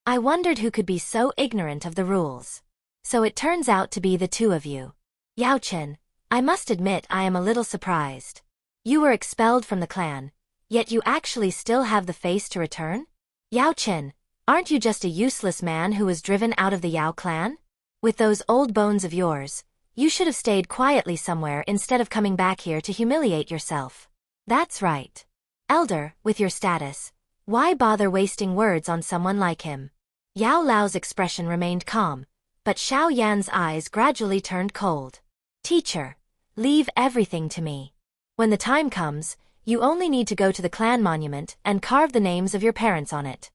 I wondered who could be so ignorant of the rules. So it turns out to be the two of you. Yao Chen, I must admit I am a little surprised. You were expelled from the clan, yet you actually still have the face to return? Yao Chen, aren't you just a useless man who was driven out of the Yao clan? With those old bones of yours, you should have stayed quietly somewhere instead of coming back here to humiliate yourself. That's right. Elder, with your status, why bother wasting words on someone like him? Yao Lao's expression remained calm, but Xiao Yan's eyes gradually turned cold. Teacher, leave everything to me. When the time comes, you only need to go to the clan monument and carve the names of your parents on it.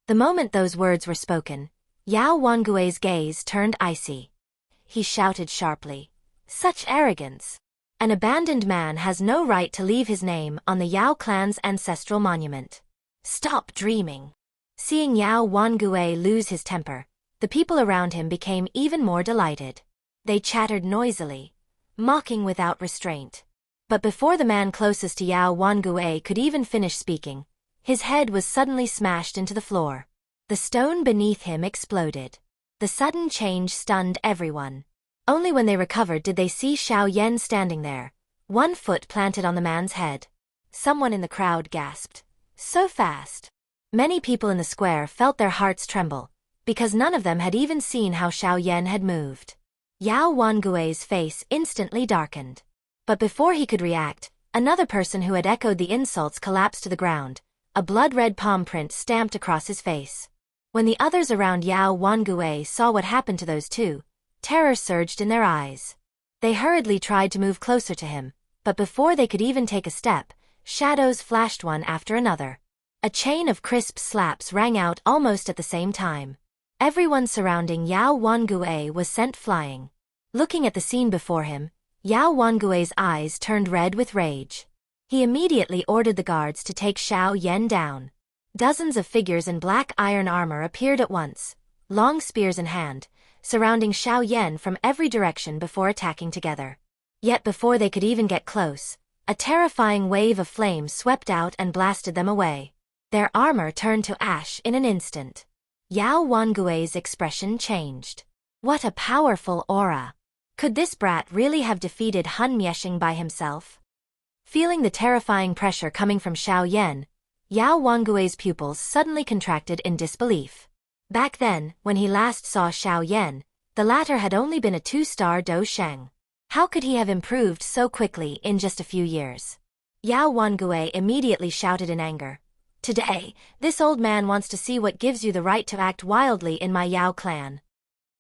The moment those words were spoken, Yao Wangue's gaze turned icy. He shouted sharply, "Such arrogance! An abandoned man has no right to leave his name on the Yao clan's ancestral monument. Stop dreaming." Seeing Yao Wangue lose his temper, the people around him became even more delighted. They chattered noisily, mocking without restraint. But before the man closest to Yao Wangue could even finish speaking, his head was suddenly smashed into the floor. The stone beneath him exploded. The sudden change stunned everyone. Only when they recovered did they see Xiao Yan standing there, one foot planted on the man's head. Someone in the crowd gasped, "So fast!" Many people in the square felt their hearts tremble, because none of them had even seen how Xiao Yan had moved. Yao Wangue's face instantly darkened. But before he could react, another person who had echoed the insults collapsed to the ground, a blood-red palm print stamped across his face. When the others around Yao Wangue saw what happened to those two, terror surged in their eyes. They hurriedly tried to move closer to him, but before they could even take a step, shadows flashed one after another. A chain of crisp slaps rang out almost at the same time. Everyone surrounding Yao Wangue was sent flying. Looking at the scene before him, Yao Wangue's eyes turned red with rage. He immediately ordered the guards to take Xiao Yan down. Dozens of figures in black iron armor appeared at once, long spears in hand, surrounding Xiao Yan from every direction before attacking together. Yet before they could even get close, a terrifying wave of flame swept out and blasted them away. Their armor turned to ash in an instant. Yao Wangue's expression changed. What a powerful aura! Could this brat really have defeated Han Mieshing by himself? Feeling the terrifying pressure coming from Xiao Yan, Yao Wangue's pupils suddenly contracted in disbelief. Back then, when he last saw Xiao Yan, the latter had only been a 2-star Do Sheng. How could he have improved so quickly in just a few years? Yao Wangue immediately shouted in anger, "Today, this old man wants to see what gives you the right to act wildly in my Yao clan."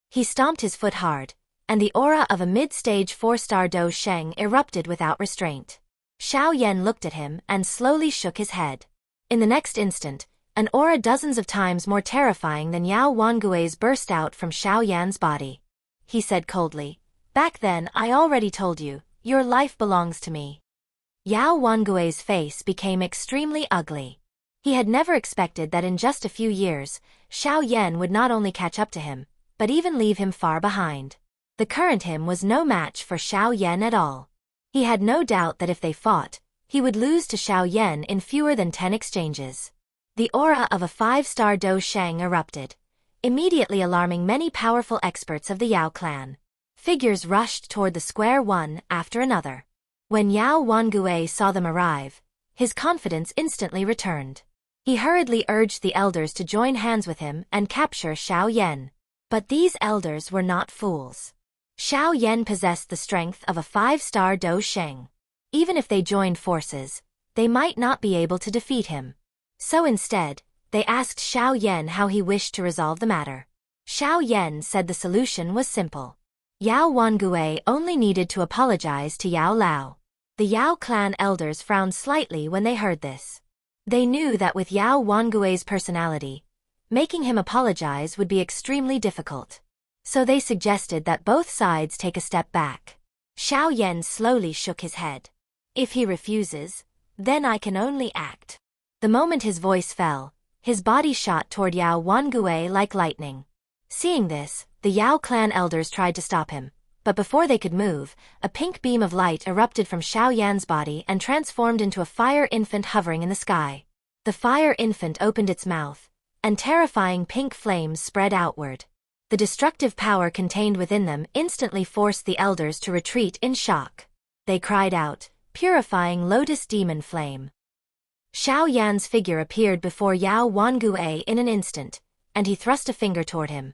He stomped his foot hard, and the aura of a mid-stage 4-star Do Sheng erupted without restraint. Xiao Yan looked at him and slowly shook his head. In the next instant, an aura dozens of times more terrifying than Yao Wangue's burst out from Xiao Yan's body. He said coldly, "Back then I already told you, your life belongs to me." Yao Wangue's face became extremely ugly. He had never expected that in just a few years, Xiao Yan would not only catch up to him, but even leave him far behind. The current him was no match for Xiao Yan at all. He had no doubt that if they fought, he would lose to Xiao Yan in fewer than 10 exchanges. The aura of a 5-star Do Sheng erupted, immediately alarming many powerful experts of the Yao clan. Figures rushed toward the square one after another. When Yao Wangue saw them arrive, his confidence instantly returned. He hurriedly urged the elders to join hands with him and capture Xiao Yan. But these elders were not fools. Xiao Yan possessed the strength of a 5-star Do Sheng. Even if they joined forces, they might not be able to defeat him. So instead, they asked Xiao Yan how he wished to resolve the matter. Xiao Yan said the solution was simple. Yao Wangue only needed to apologize to Yao Lao. The Yao clan elders frowned slightly when they heard this. They knew that with Yao Wangue's personality, making him apologize would be extremely difficult. So they suggested that both sides take a step back. Xiao Yan slowly shook his head. "If he refuses, then I can only act." The moment his voice fell, his body shot toward Yao Wangue like lightning. Seeing this, the Yao clan elders tried to stop him, but before they could move, a pink beam of light erupted from Xiao Yan's body and transformed into a fire infant hovering in the sky. The fire infant opened its mouth, and terrifying pink flames spread outward. The destructive power contained within them instantly forced the elders to retreat in shock. They cried out, "Purifying Lotus Demon Flame." Xiao Yan's figure appeared before Yao Wangui in an instant, and he thrust a finger toward him.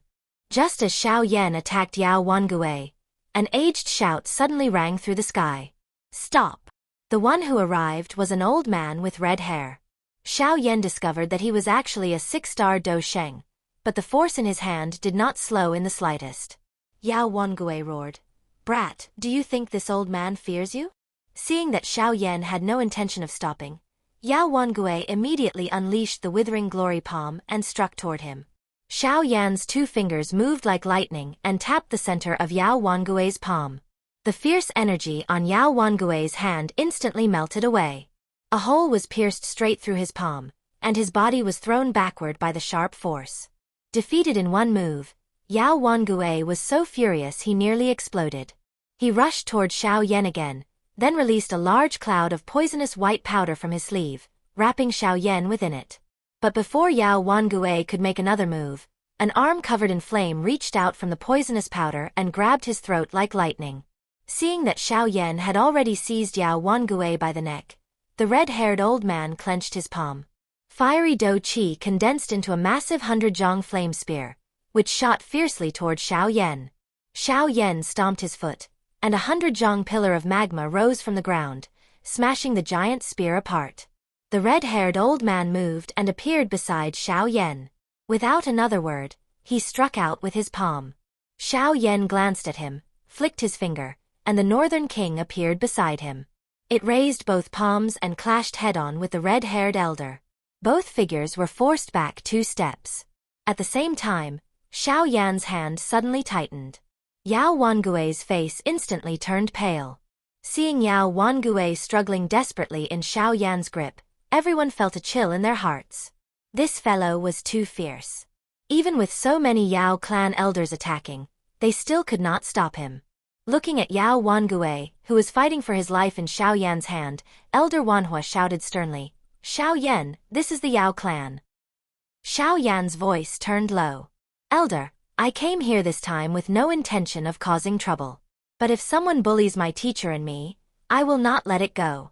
Just as Xiao Yan attacked Yao Wangui, an aged shout suddenly rang through the sky. "Stop!" The one who arrived was an old man with red hair. Xiao Yan discovered that he was actually a 6-star Do Sheng, but the force in his hand did not slow in the slightest. Yao Wangui roared, "Brat, do you think this old man fears you?" Seeing that Xiao Yan had no intention of stopping, Yao Wangui immediately unleashed the withering glory palm and struck toward him. Xiao Yan's 2 fingers moved like lightning and tapped the center of Yao Wangui's palm. The fierce energy on Yao Wangui's hand instantly melted away. A hole was pierced straight through his palm, and his body was thrown backward by the sharp force. Defeated in one move, Yao Wangui was so furious he nearly exploded. He rushed toward Xiao Yan again, then released a large cloud of poisonous white powder from his sleeve, wrapping Xiao Yan within it. But before Yao Wangui could make another move, an arm covered in flame reached out from the poisonous powder and grabbed his throat like lightning. Seeing that Xiao Yan had already seized Yao Wangui by the neck, the red-haired old man clenched his palm. Fiery Do Qi condensed into a massive 100-jong flame spear, which shot fiercely toward Xiao Yan. Xiao Yan stomped his foot, and a 100-jong pillar of magma rose from the ground, smashing the giant spear apart. The red-haired old man moved and appeared beside Xiao Yan. Without another word, he struck out with his palm. Xiao Yan glanced at him, flicked his finger, and the Northern King appeared beside him. It raised both palms and clashed head-on with the red-haired elder. Both figures were forced back 2 steps. At the same time, Xiao Yan's hand suddenly tightened. Yao Wangui's face instantly turned pale. Seeing Yao Wangui struggling desperately in Xiao Yan's grip, everyone felt a chill in their hearts. This fellow was too fierce. Even with so many Yao clan elders attacking, they still could not stop him. Looking at Yao Wangui, who was fighting for his life in Xiao Yan's hand, Elder Wanhua shouted sternly, "Xiao Yan, this is the Yao clan." Xiao Yan's voice turned low. "Elder, I came here this time with no intention of causing trouble. But if someone bullies my teacher and me, I will not let it go."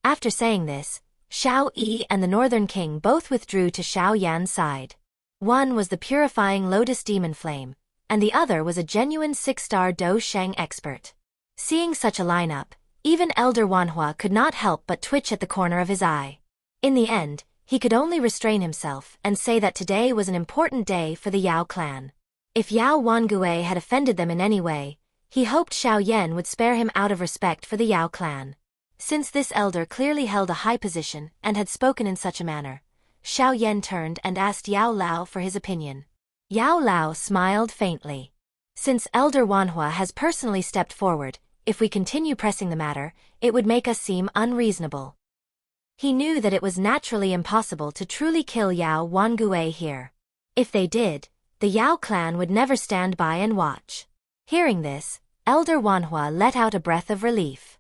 After saying this, Xiao Yi and the Northern King both withdrew to Xiao Yan's side. One was the purifying Lotus Demon Flame, and the other was a genuine 6-star Do Sheng expert. Seeing such a lineup, even Elder Wanhua could not help but twitch at the corner of his eye. In the end, he could only restrain himself and say that today was an important day for the Yao clan. If Yao Wangui had offended them in any way, he hoped Xiao Yan would spare him out of respect for the Yao clan. Since this elder clearly held a high position and had spoken in such a manner, Xiao Yan turned and asked Yao Lao for his opinion. Yao Lao smiled faintly. "Since Elder Wanhua has personally stepped forward, if we continue pressing the matter, it would make us seem unreasonable." He knew that it was naturally impossible to truly kill Yao Wangui here. If they did, the Yao clan would never stand by and watch. Hearing this, Elder Wanhua let out a breath of relief.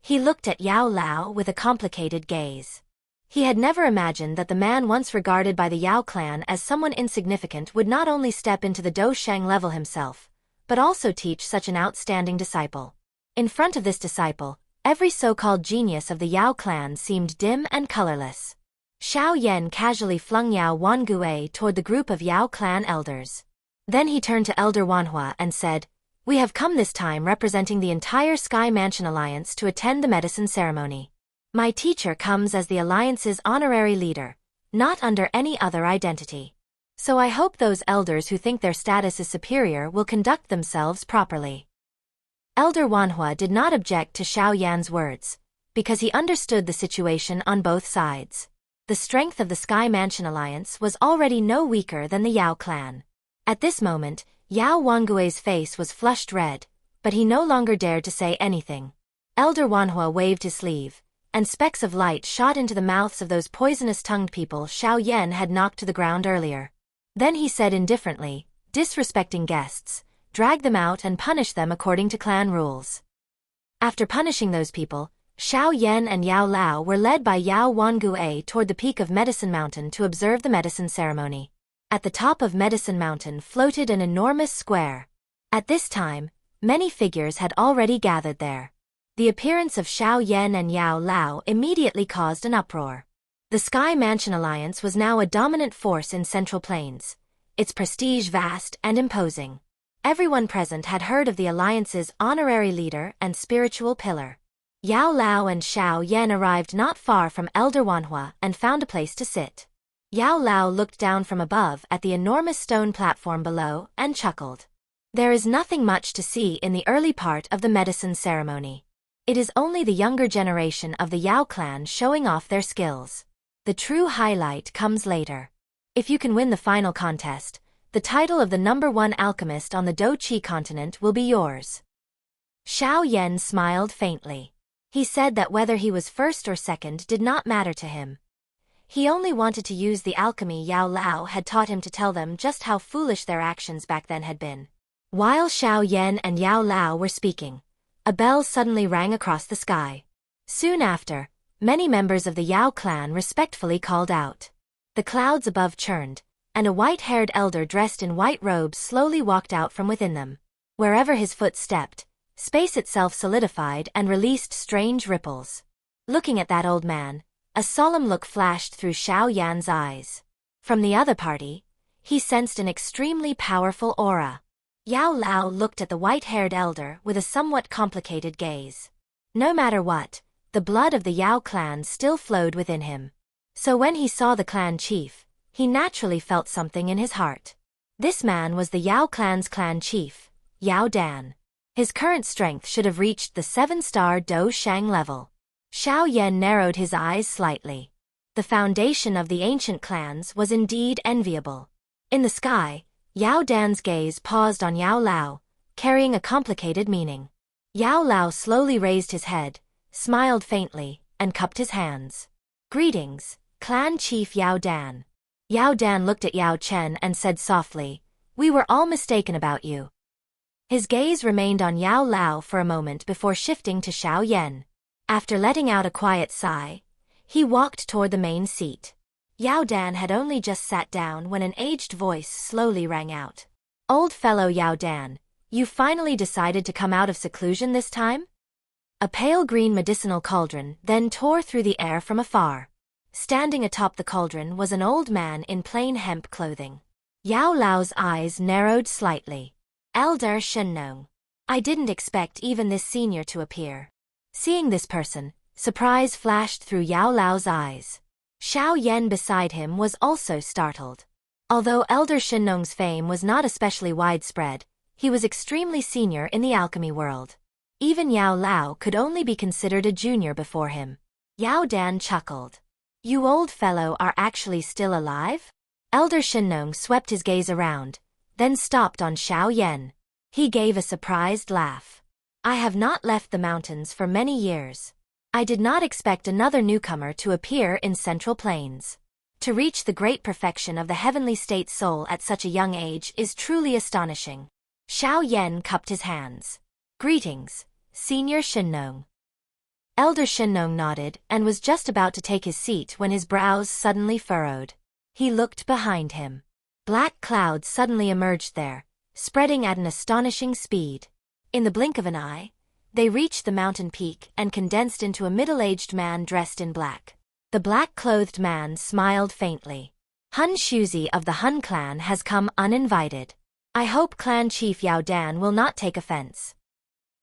He looked at Yao Lao with a complicated gaze. He had never imagined that the man once regarded by the Yao clan as someone insignificant would not only step into the Do Sheng level himself, but also teach such an outstanding disciple. In front of this disciple, every so-called genius of the Yao clan seemed dim and colorless. Xiao Yan casually flung Yao Wangui toward the group of Yao clan elders. Then he turned to Elder Wanhua and said, "We have come this time representing the entire Sky Mansion Alliance to attend the medicine ceremony. My teacher comes as the Alliance's honorary leader, not under any other identity. So I hope those elders who think their status is superior will conduct themselves properly." Elder Wanhua did not object to Xiao Yan's words, because he understood the situation on both sides. The strength of the Sky Mansion Alliance was already no weaker than the Yao clan. At this moment, Yao Wangui's face was flushed red, but he no longer dared to say anything. Elder Wanhua waved his sleeve, and specks of light shot into the mouths of those poisonous-tongued people Xiao Yan had knocked to the ground earlier. Then he said indifferently, "Disrespecting guests, drag them out and punish them according to clan rules." After punishing those people, Xiao Yan and Yao Lao were led by Yao Wan-gue toward the peak of Medicine Mountain to observe the medicine ceremony. At the top of Medicine Mountain floated an enormous square. At this time, many figures had already gathered there. The appearance of Xiao Yan and Yao Lao immediately caused an uproar. The Sky Mansion Alliance was now a dominant force in Central Plains, its prestige vast and imposing. Everyone present had heard of the alliance's honorary leader and spiritual pillar. Yao Lao and Xiao Yan arrived not far from Elder Wanhua and found a place to sit. Yao Lao looked down from above at the enormous stone platform below and chuckled. There is nothing much to see in the early part of the medicine ceremony. It is only the younger generation of the Yao clan showing off their skills. The true highlight comes later. If you can win the final contest, the title of the #1 alchemist on the Do-Chi continent will be yours. Xiao Yan smiled faintly. He said that whether he was first or second did not matter to him. He only wanted to use the alchemy Yao Lao had taught him to tell them just how foolish their actions back then had been. While Xiao Yan and Yao Lao were speaking, a bell suddenly rang across the sky. Soon after, many members of the Yao clan respectfully called out. The clouds above churned, and a white-haired elder dressed in white robes slowly walked out from within them. Wherever his foot stepped, space itself solidified and released strange ripples. Looking at that old man, a solemn look flashed through Xiao Yan's eyes. From the other party, he sensed an extremely powerful aura. Yao Lao looked at the white-haired elder with a somewhat complicated gaze. No matter what, the blood of the Yao clan still flowed within him. So when he saw the clan chief, he naturally felt something in his heart. This man was the Yao clan's clan chief, Yao Dan. His current strength should have reached the 7-star Do Shang level. Xiao Yan narrowed his eyes slightly. The foundation of the ancient clans was indeed enviable. In the sky, Yao Dan's gaze paused on Yao Lao, carrying a complicated meaning. Yao Lao slowly raised his head, smiled faintly, and cupped his hands. Greetings, Clan Chief Yao Dan. Yao Dan looked at Yao Chen and said softly, "We were all mistaken about you." His gaze remained on Yao Lao for a moment before shifting to Xiao Yan. After letting out a quiet sigh, he walked toward the main seat. Yao Dan had only just sat down when an aged voice slowly rang out. "Old fellow Yao Dan, you finally decided to come out of seclusion this time?" A pale green medicinal cauldron then tore through the air from afar. Standing atop the cauldron was an old man in plain hemp clothing. Yao Lao's eyes narrowed slightly. "Elder Shen-Nong. I didn't expect even this senior to appear." Seeing this person, surprise flashed through Yao Lao's eyes. Xiao Yan beside him was also startled. Although Elder Shen-Nong's fame was not especially widespread, he was extremely senior in the alchemy world. Even Yao Lao could only be considered a junior before him. Yao Dan chuckled. "You old fellow are actually still alive?" Elder Shen-Nong swept his gaze around, then stopped on Xiao Yan. He gave a surprised laugh. "I have not left the mountains for many years. I did not expect another newcomer to appear in Central Plains. To reach the great perfection of the heavenly state soul at such a young age is truly astonishing." Xiao Yan cupped his hands. "Greetings, Senior Shen-Nong." Elder Shen-Nong nodded and was just about to take his seat when his brows suddenly furrowed. He looked behind him. Black clouds suddenly emerged there, spreading at an astonishing speed. In the blink of an eye, they reached the mountain peak and condensed into a middle-aged man dressed in black. The black-clothed man smiled faintly. "Hun Shuzi of the Hun clan has come uninvited. I hope Clan Chief Yao Dan will not take offense."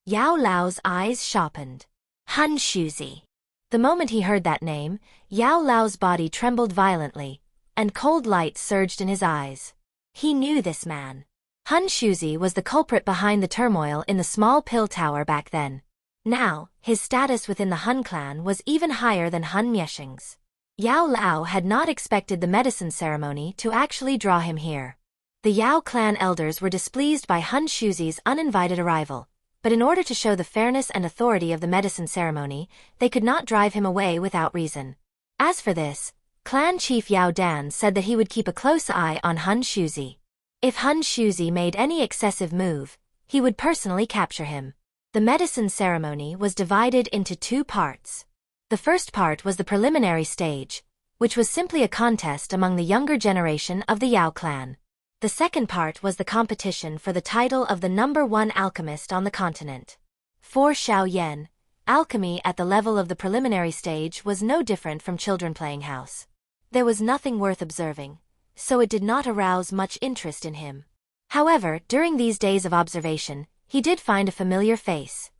Yao Lao's eyes sharpened. Hun Shuzi. The moment he heard that name, Yao Lao's body trembled violently, and cold light surged in his eyes. He knew this man. Hun Shuzi was the culprit behind the turmoil in the small pill tower back then. Now, his status within the Hun clan was even higher than Hun Mieshing's. Yao Lao had not expected the medicine ceremony to actually draw him here. The Yao clan elders were displeased by Hun Shuzi's uninvited arrival, but in order to show the fairness and authority of the medicine ceremony, they could not drive him away without reason. As for this, Clan Chief Yao Dan said that he would keep a close eye on Hun Shuzi. If Hun Shuzi made any excessive move, he would personally capture him. The medicine ceremony was divided into two parts. The first part was the preliminary stage, which was simply a contest among the younger generation of the Yao clan. The second part was the competition for the title of the #1 alchemist on the continent. For Xiao Yan, alchemy at the level of the preliminary stage was no different from children playing house. There was nothing worth observing, so it did not arouse much interest in him. However, during these days of observation, he did find a familiar face.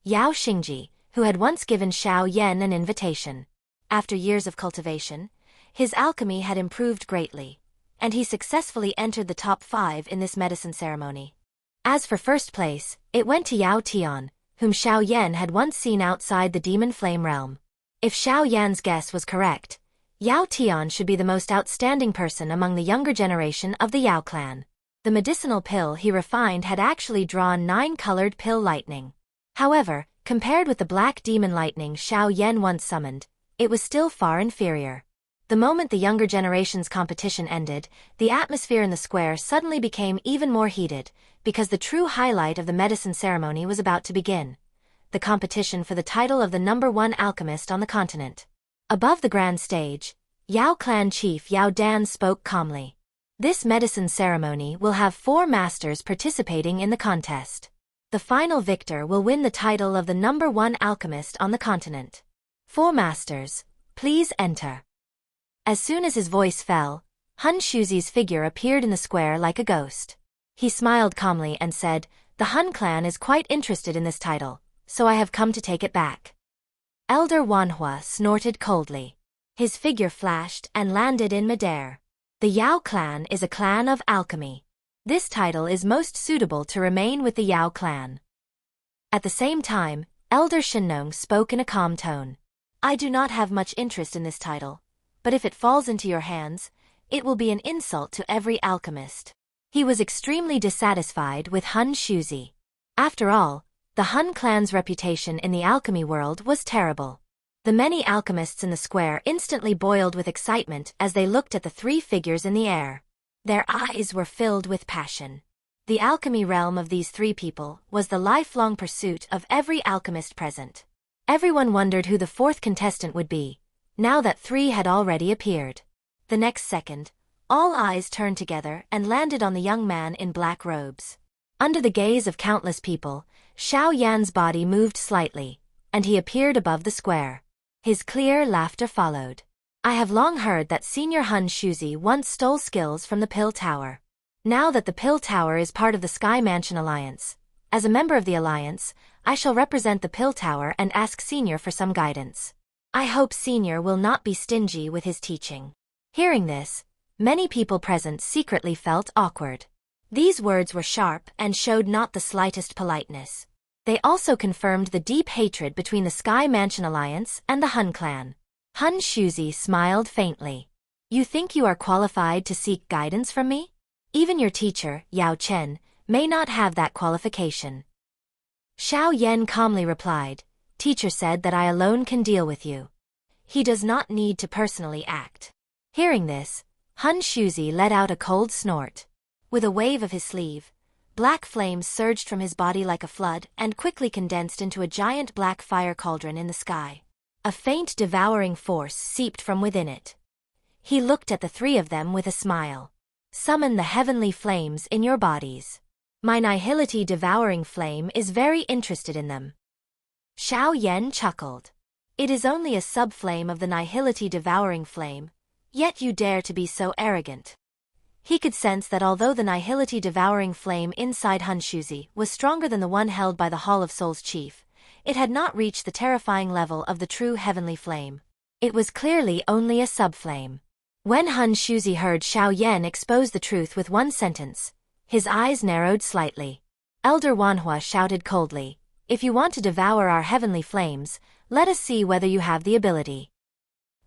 Yao Xingji, who had once given Xiao Yan an invitation. After years of cultivation, his alchemy had improved greatly, and he successfully entered the top 5 in this medicine ceremony. As for first place, it went to Yao Tian, whom Xiao Yan had once seen outside the demon flame realm. If Xiao Yan's guess was correct, Yao Tian should be the most outstanding person among the younger generation of the Yao clan. The medicinal pill he refined had actually drawn 9-colored pill lightning. However, compared with the black demon lightning Xiao Yan once summoned, it was still far inferior. The moment the younger generation's competition ended, the atmosphere in the square suddenly became even more heated, because the true highlight of the medicine ceremony was about to begin. The competition for the title of the #1 alchemist on the continent. Above the grand stage, Yao clan chief Yao Dan spoke calmly. This medicine ceremony will have 4 masters participating in the contest. The final victor will win the title of the #1 alchemist on the continent. 4 masters, please enter. As soon as his voice fell, Han Shuzi's figure appeared in the square like a ghost. He smiled calmly and said, "The Han clan is quite interested in this title, so I have come to take it back." Elder Wanhua snorted coldly. His figure flashed and landed in midair. The Yao clan is a clan of alchemy. This title is most suitable to remain with the Yao clan. At the same time, Elder Shinnong spoke in a calm tone. "I do not have much interest in this title, but if it falls into your hands, it will be an insult to every alchemist." He was extremely dissatisfied with Han Shuzi. After all, the Han clan's reputation in the alchemy world was terrible. The many alchemists in the square instantly boiled with excitement as they looked at the 3 figures in the air. Their eyes were filled with passion. The alchemy realm of these 3 people was the lifelong pursuit of every alchemist present. Everyone wondered who the 4th contestant would be, now that 3 had already appeared. The next second, all eyes turned together and landed on the young man in black robes. Under the gaze of countless people, Xiao Yan's body moved slightly, and he appeared above the square. His clear laughter followed. "I have long heard that Senior Han Shuzi once stole skills from the Pill Tower. Now that the Pill Tower is part of the Sky Mansion Alliance, as a member of the Alliance, I shall represent the Pill Tower and ask Senior for some guidance. I hope Senior will not be stingy with his teaching." Hearing this, many people present secretly felt awkward. These words were sharp and showed not the slightest politeness. They also confirmed the deep hatred between the Sky Mansion Alliance and the Han clan. Han Shuzi smiled faintly. "You think you are qualified to seek guidance from me? Even your teacher, Yao Chen, may not have that qualification." Xiao Yan calmly replied, "Teacher said that I alone can deal with you. He does not need to personally act." Hearing this, Han Shuzi let out a cold snort. With a wave of his sleeve, black flames surged from his body like a flood and quickly condensed into a giant black fire cauldron in the sky. A faint devouring force seeped from within it. He looked at the 3 of them with a smile. "Summon the heavenly flames in your bodies. My nihility devouring flame is very interested in them." Xiao Yan chuckled. "It is only a sub-flame of the nihility devouring flame, yet you dare to be so arrogant." He could sense that although the nihility devouring flame inside Han Shuzi was stronger than the one held by the Hall of Souls chief, it had not reached the terrifying level of the true heavenly flame. It was clearly only a sub-flame. When Han Shuzi heard Xiao Yan expose the truth with one sentence, his eyes narrowed slightly. Elder Wanhua shouted coldly, "If you want to devour our heavenly flames, let us see whether you have the ability."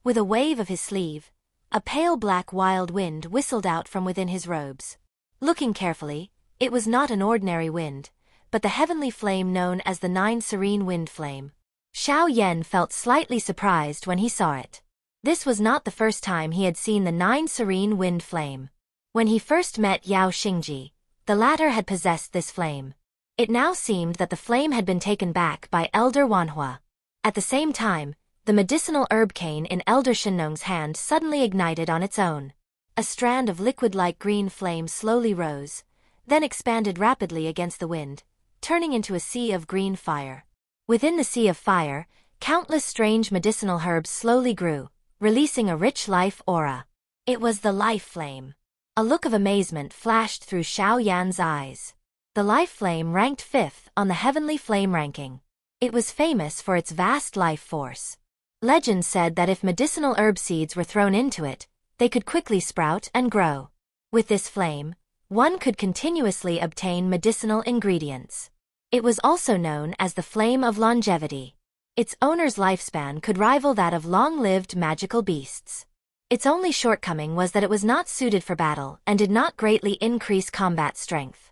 With a wave of his sleeve, a pale black wild wind whistled out from within his robes. Looking carefully, it was not an ordinary wind, but the heavenly flame known as the 9 serene wind flame. Xiao Yan felt slightly surprised when he saw it. This was not the first time he had seen the 9 serene wind flame. When he first met Yao Xingji, the latter had possessed this flame. It now seemed that the flame had been taken back by Elder Wanhua. At the same time, the medicinal herb cane in Elder Shen-nong's hand suddenly ignited on its own. A strand of liquid-like green flame slowly rose, then expanded rapidly against the wind, turning into a sea of green fire. Within the sea of fire, countless strange medicinal herbs slowly grew, releasing a rich life aura. It was the life flame. A look of amazement flashed through Xiao Yan's eyes. The life flame ranked 5th on the heavenly flame ranking. It was famous for its vast life force. Legend said that if medicinal herb seeds were thrown into it, they could quickly sprout and grow. With this flame, one could continuously obtain medicinal ingredients. It was also known as the Flame of Longevity. Its owner's lifespan could rival that of long-lived magical beasts. Its only shortcoming was that it was not suited for battle and did not greatly increase combat strength.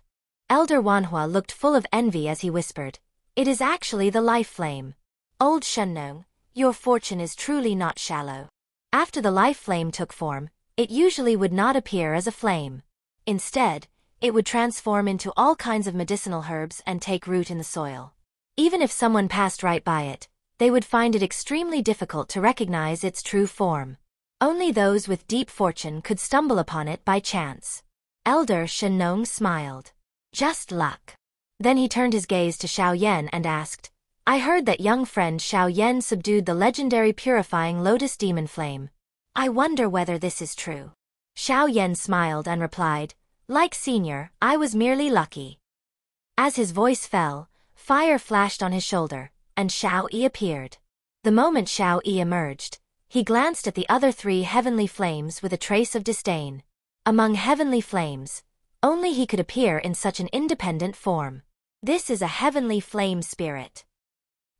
Elder Wanhua looked full of envy as he whispered, "It is actually the life flame. Old Shen-nong, your fortune is truly not shallow." After the life flame took form, it usually would not appear as a flame. Instead, it would transform into all kinds of medicinal herbs and take root in the soil. Even if someone passed right by it, they would find it extremely difficult to recognize its true form. Only those with deep fortune could stumble upon it by chance. Elder Shen-nong smiled. Just luck. Then he turned his gaze to Xiao Yan and asked, "I heard that young friend Xiao Yan subdued the legendary purifying lotus demon flame. I wonder whether this is true." Xiao Yan smiled and replied, "Like senior, I was merely lucky." As his voice fell, fire flashed on his shoulder, and Xiao Yi appeared. The moment Xiao Yi emerged, he glanced at the other 3 heavenly flames with a trace of disdain. Among heavenly flames, only he could appear in such an independent form. This is a heavenly flame spirit.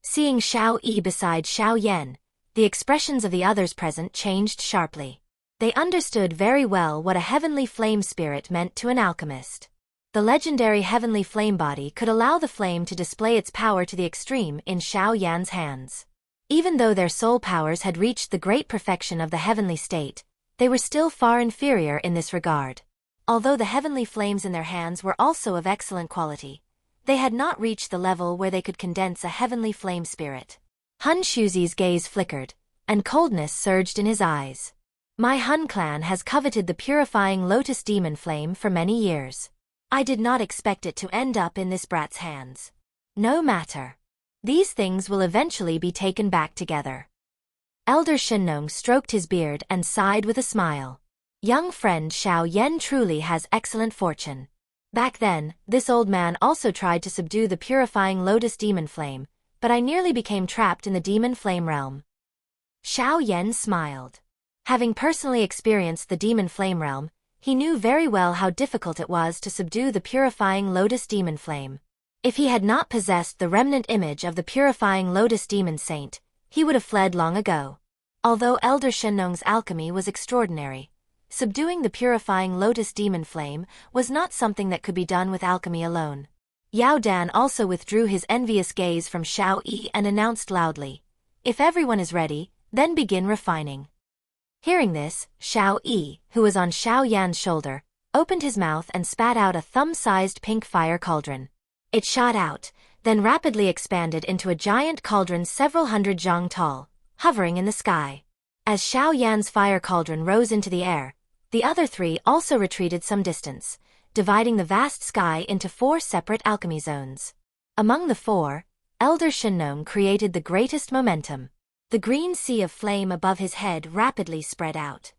Seeing Xiao Yi beside Xiao Yan, the expressions of the others present changed sharply. They understood very well what a heavenly flame spirit meant to an alchemist. The legendary heavenly flame body could allow the flame to display its power to the extreme in Xiao Yan's hands. Even though their soul powers had reached the great perfection of the heavenly state, they were still far inferior in this regard. Although the heavenly flames in their hands were also of excellent quality, they had not reached the level where they could condense a heavenly flame spirit. Hun Shuzi's gaze flickered, and coldness surged in his eyes. My Hun clan has coveted the purifying lotus demon flame for many years. I did not expect it to end up in this brat's hands. No matter. These things will eventually be taken back together. Elder Shen-nong stroked his beard and sighed with a smile. Young friend Xiao Yan truly has excellent fortune. Back then, this old man also tried to subdue the purifying lotus demon flame, but I nearly became trapped in the demon flame realm. Xiao Yan smiled. Having personally experienced the demon flame realm, he knew very well how difficult it was to subdue the purifying lotus demon flame. If he had not possessed the remnant image of the purifying lotus demon saint, he would have fled long ago. Although Elder Shen-nong's alchemy was extraordinary, subduing the purifying lotus demon flame was not something that could be done with alchemy alone. Yao Dan also withdrew his envious gaze from Xiao Yi and announced loudly, "If everyone is ready, then begin refining." Hearing this, Xiao Yi, who was on Xiao Yan's shoulder, opened his mouth and spat out a thumb-sized pink fire cauldron. It shot out, then rapidly expanded into a giant cauldron several hundred zhang tall, hovering in the sky. As Xiao Yan's fire cauldron rose into the air, the other 3 also retreated some distance, dividing the vast sky into 4 separate alchemy zones. Among the 4, Elder Shen-nong created the greatest momentum. The green sea of flame above his head rapidly spread out.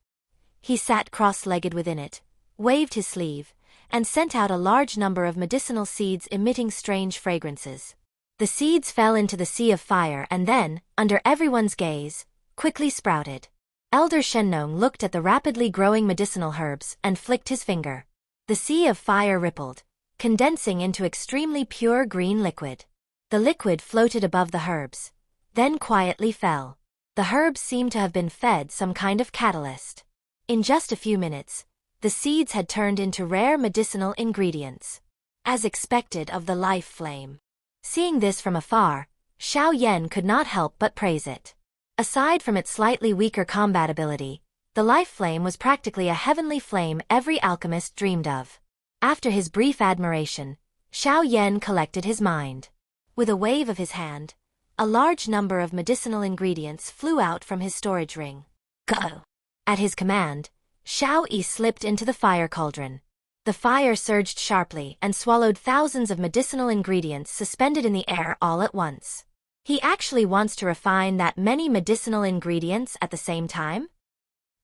He sat cross-legged within it, waved his sleeve, and sent out a large number of medicinal seeds emitting strange fragrances. The seeds fell into the sea of fire and then, under everyone's gaze, quickly sprouted. Elder Shen-nong looked at the rapidly growing medicinal herbs and flicked his finger. The sea of fire rippled, condensing into extremely pure green liquid. The liquid floated above the herbs, then quietly fell. The herbs seemed to have been fed some kind of catalyst. In just a few minutes, the seeds had turned into rare medicinal ingredients, as expected of the life flame. Seeing this from afar, Xiao Yan could not help but praise it. Aside from its slightly weaker combat ability, the life flame was practically a heavenly flame every alchemist dreamed of. After his brief admiration, Xiao Yan collected his mind. With a wave of his hand, a large number of medicinal ingredients flew out from his storage ring. Go! At his command, Xiao Yi slipped into the fire cauldron. The fire surged sharply and swallowed thousands of medicinal ingredients suspended in the air all at once. He actually wants to refine that many medicinal ingredients at the same time?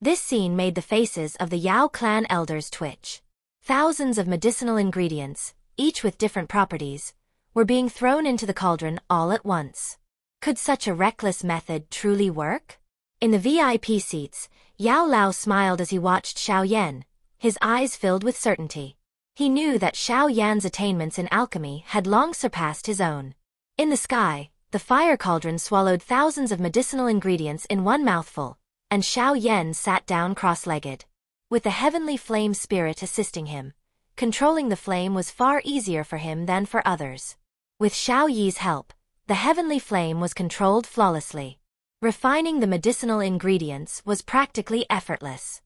This scene made the faces of the Yao clan elders twitch. Thousands of medicinal ingredients, each with different properties, were being thrown into the cauldron all at once. Could such a reckless method truly work? In the VIP seats, Yao Lao smiled as he watched Xiao Yan, his eyes filled with certainty. He knew that Xiao Yan's attainments in alchemy had long surpassed his own. In the sky, the fire cauldron swallowed thousands of medicinal ingredients in one mouthful, and Xiao Yan sat down cross-legged. With the heavenly flame spirit assisting him, controlling the flame was far easier for him than for others. With Xiao Yi's help, the heavenly flame was controlled flawlessly. Refining the medicinal ingredients was practically effortless.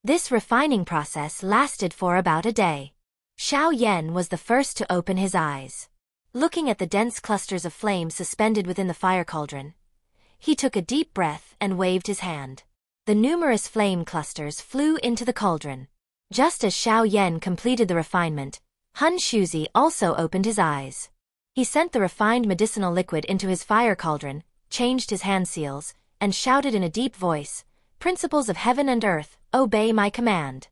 This refining process lasted for about a day. Xiao Yan was the first to open his eyes. Looking at the dense clusters of flame suspended within the fire cauldron, he took a deep breath and waved his hand. The numerous flame clusters flew into the cauldron. Just as Xiao Yan completed the refinement, Han Shuzi also opened his eyes. He sent the refined medicinal liquid into his fire cauldron, changed his hand seals, and shouted in a deep voice, "Principles of heaven and earth, obey my command."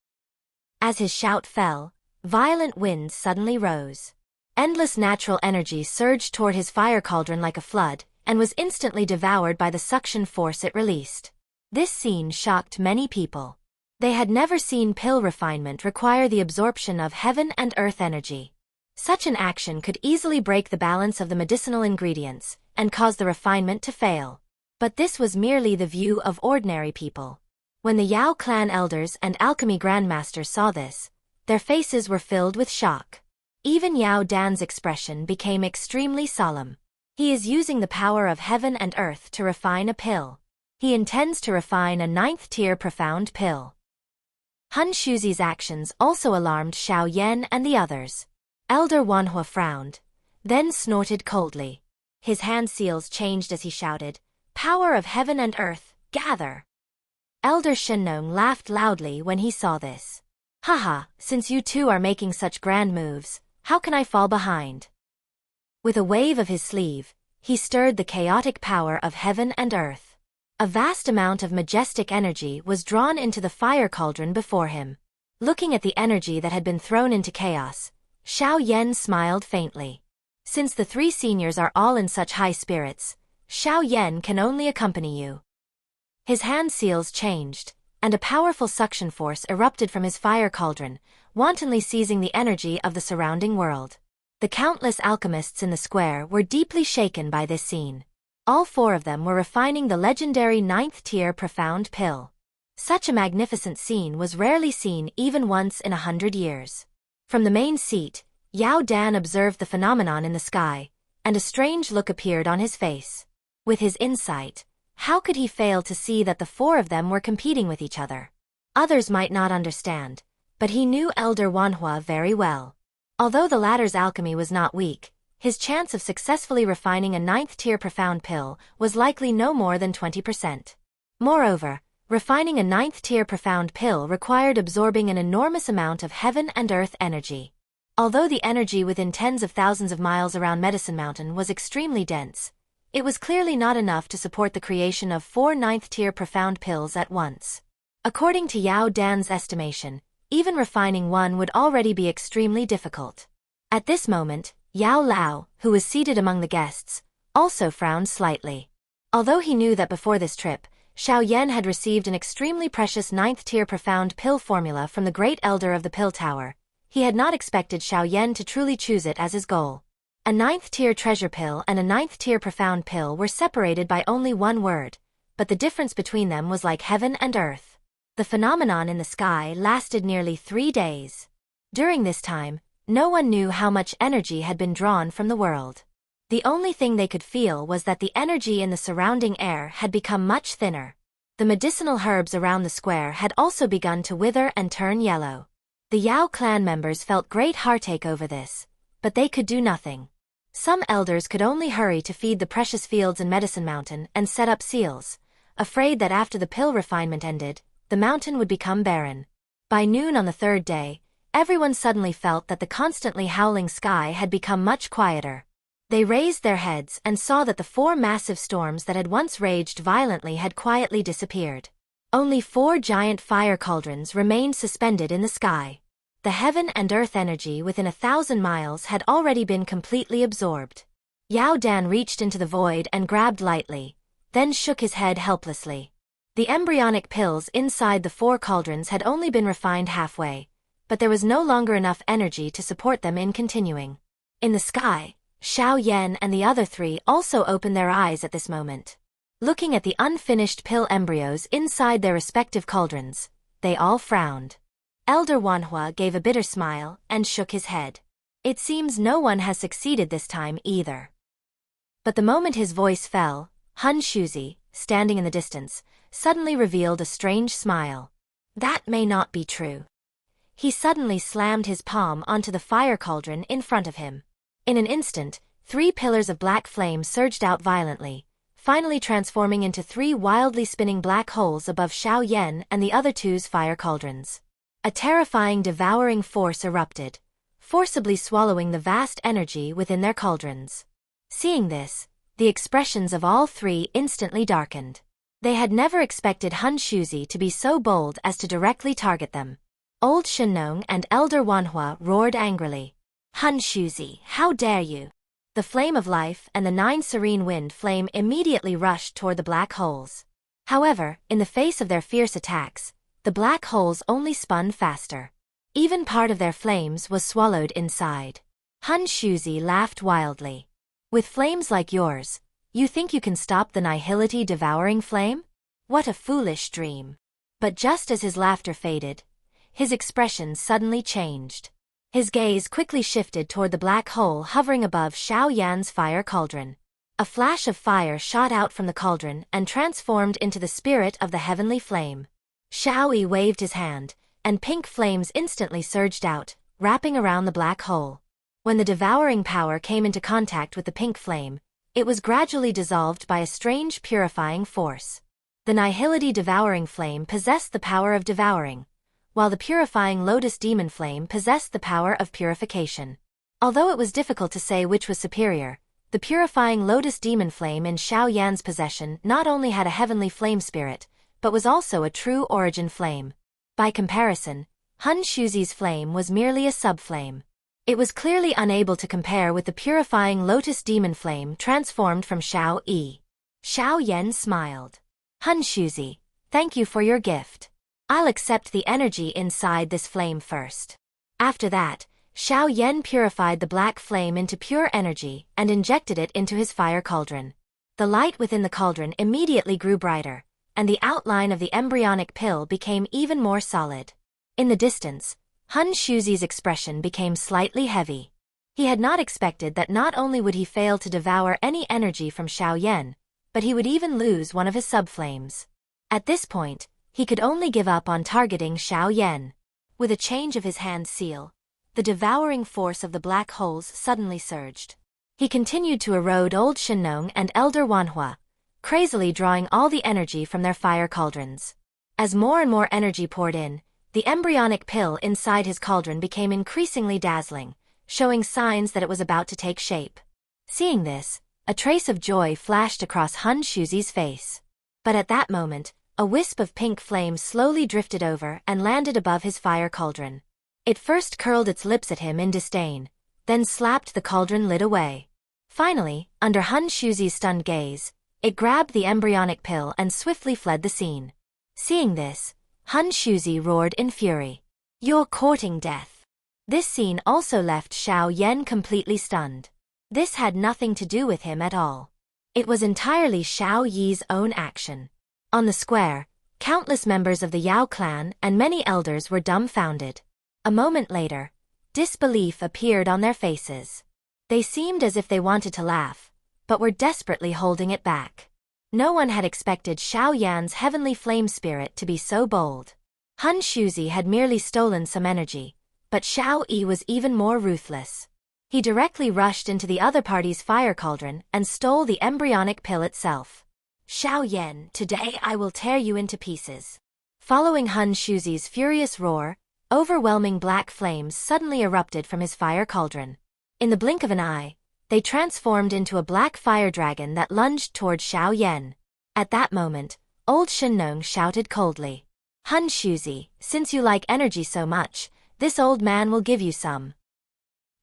As his shout fell, violent winds suddenly rose. Endless natural energy surged toward his fire cauldron like a flood, and was instantly devoured by the suction force it released. This scene shocked many people. They had never seen pill refinement require the absorption of heaven and earth energy. Such an action could easily break the balance of the medicinal ingredients and cause the refinement to fail. But this was merely the view of ordinary people. When the Yao clan elders and alchemy grandmasters saw this, their faces were filled with shock. Even Yao Dan's expression became extremely solemn. He is using the power of heaven and earth to refine a pill. He intends to refine a 9th-tier profound pill. Han Shuzi's actions also alarmed Xiao Yan and the others. Elder Wanhua frowned, then snorted coldly. His hand seals changed as he shouted, "Power of heaven and earth, gather!" Elder Shenong laughed loudly when he saw this. "Haha, since you two are making such grand moves, how can I fall behind?" With a wave of his sleeve, he stirred the chaotic power of heaven and earth. A vast amount of majestic energy was drawn into the fire cauldron before him. Looking at the energy that had been thrown into chaos, Xiao Yan smiled faintly. Since the three seniors are all in such high spirits, Xiao Yan can only accompany you. His hand seals changed, and a powerful suction force erupted from his fire cauldron, wantonly seizing the energy of the surrounding world. The countless alchemists in the square were deeply shaken by this scene. All four of them were refining the legendary 9th-tier profound pill. Such a magnificent scene was rarely seen even once in 100 years. From the main seat, Yao Dan observed the phenomenon in the sky, and a strange look appeared on his face. With his insight, how could he fail to see that the four of them were competing with each other? Others might not understand, but he knew Elder Wanhua very well. Although the latter's alchemy was not weak, his chance of successfully refining a 9th-tier profound pill was likely no more than 20%. Moreover, refining a 9th-tier profound pill required absorbing an enormous amount of heaven and earth energy. Although the energy within tens of thousands of miles around Medicine Mountain was extremely dense, it was clearly not enough to support the creation of 4 9th-tier profound pills at once. According to Yao Dan's estimation, even refining one would already be extremely difficult. At this moment, Yao Lao, who was seated among the guests, also frowned slightly. Although he knew that before this trip, Xiao Yan had received an extremely precious 9th-tier profound pill formula from the great elder of the pill tower, he had not expected Xiao Yan to truly choose it as his goal. A 9th-tier treasure pill and a 9th-tier profound pill were separated by only one word, but the difference between them was like heaven and earth. The phenomenon in the sky lasted nearly 3 days. During this time, no one knew how much energy had been drawn from the world. The only thing they could feel was that the energy in the surrounding air had become much thinner. The medicinal herbs around the square had also begun to wither and turn yellow. The Yao clan members felt great heartache over this, but they could do nothing. Some elders could only hurry to feed the precious fields in Medicine Mountain and set up seals, afraid that after the pill refinement ended, the mountain would become barren. By noon on the third day, everyone suddenly felt that the constantly howling sky had become much quieter. They raised their heads and saw that the 4 massive storms that had once raged violently had quietly disappeared. Only 4 giant fire cauldrons remained suspended in the sky. The heaven and earth energy within 1,000 miles had already been completely absorbed. Yao Dan reached into the void and grabbed lightly, then shook his head helplessly. The embryonic pills inside the 4 cauldrons had only been refined halfway, but there was no longer enough energy to support them in continuing. In the sky, Xiao Yan and the other 3 also opened their eyes at this moment. Looking at the unfinished pill embryos inside their respective cauldrons, they all frowned. Elder Wanhua gave a bitter smile and shook his head. It seems no one has succeeded this time either. But the moment his voice fell, Han Shuzi, standing in the distance, suddenly revealed a strange smile. That may not be true. He suddenly slammed his palm onto the fire cauldron in front of him. In an instant, 3 pillars of black flame surged out violently, finally transforming into 3 wildly spinning black holes above Xiao Yan and the other 2's fire cauldrons. A terrifying devouring force erupted, forcibly swallowing the vast energy within their cauldrons. Seeing this, the expressions of all 3 instantly darkened. They had never expected Han Shuzi to be so bold as to directly target them. Old Shenong and Elder Wanhua roared angrily. Han Shuzi, how dare you! The flame of life and the 9 serene wind flame immediately rushed toward the black holes. However, in the face of their fierce attacks, the black holes only spun faster. Even part of their flames was swallowed inside. Han Shuzi laughed wildly. With flames like yours, you think you can stop the nihility devouring flame? What a foolish dream. But just as his laughter faded, his expression suddenly changed. His gaze quickly shifted toward the black hole hovering above Xiao Yan's fire cauldron. A flash of fire shot out from the cauldron and transformed into the spirit of the heavenly flame. Xiao Yi waved his hand, and pink flames instantly surged out, wrapping around the black hole. When the devouring power came into contact with the pink flame, it was gradually dissolved by a strange purifying force. The nihility devouring flame possessed the power of devouring, while the purifying lotus demon flame possessed the power of purification. Although it was difficult to say which was superior, the purifying lotus demon flame in Xiao Yan's possession not only had a heavenly flame spirit, but was also a true origin flame. By comparison, Han Shuzi's flame was merely a subflame. It was clearly unable to compare with the purifying lotus demon flame transformed from Xiao Yi. Xiao Yan smiled. Han Shuzi, thank you for your gift. I'll accept the energy inside this flame first. After that, Xiao Yan purified the black flame into pure energy and injected it into his fire cauldron. The light within the cauldron immediately grew brighter, and the outline of the embryonic pill became even more solid. In the distance, Han Shuzi's expression became slightly heavy. He had not expected that not only would he fail to devour any energy from Xiao Yan, but he would even lose one of his subflames. At this point, he could only give up on targeting Xiao Yan. With a change of his hand seal, the devouring force of the black holes suddenly surged. He continued to erode Old Shenong and Elder Wanhua, crazily drawing all the energy from their fire cauldrons. As more and more energy poured in, the embryonic pill inside his cauldron became increasingly dazzling, showing signs that it was about to take shape. Seeing this, a trace of joy flashed across Han Shuzi's face. But at that moment, a wisp of pink flame slowly drifted over and landed above his fire cauldron. It first curled its lips at him in disdain, then slapped the cauldron lid away. Finally, under Han Shuzi's stunned gaze, it grabbed the embryonic pill and swiftly fled the scene. Seeing this, Han Shuzi roared in fury. You're courting death. This scene also left Xiao Yan completely stunned. This had nothing to do with him at all. It was entirely Xiao Yi's own action. On the square, countless members of the Yao clan and many elders were dumbfounded. A moment later, disbelief appeared on their faces. They seemed as if they wanted to laugh, but were desperately holding it back. No one had expected Xiao Yan's heavenly flame spirit to be so bold. Han Shuzi had merely stolen some energy, but Xiao Yi was even more ruthless. He directly rushed into the other party's fire cauldron and stole the embryonic pill itself. Xiao Yan, today I will tear you into pieces. Following Han Shuzi's furious roar, overwhelming black flames suddenly erupted from his fire cauldron. In the blink of an eye, they transformed into a black fire dragon that lunged toward Xiao Yan. At that moment, old Shen-nong shouted coldly, Han Shuzi, since you like energy so much, this old man will give you some.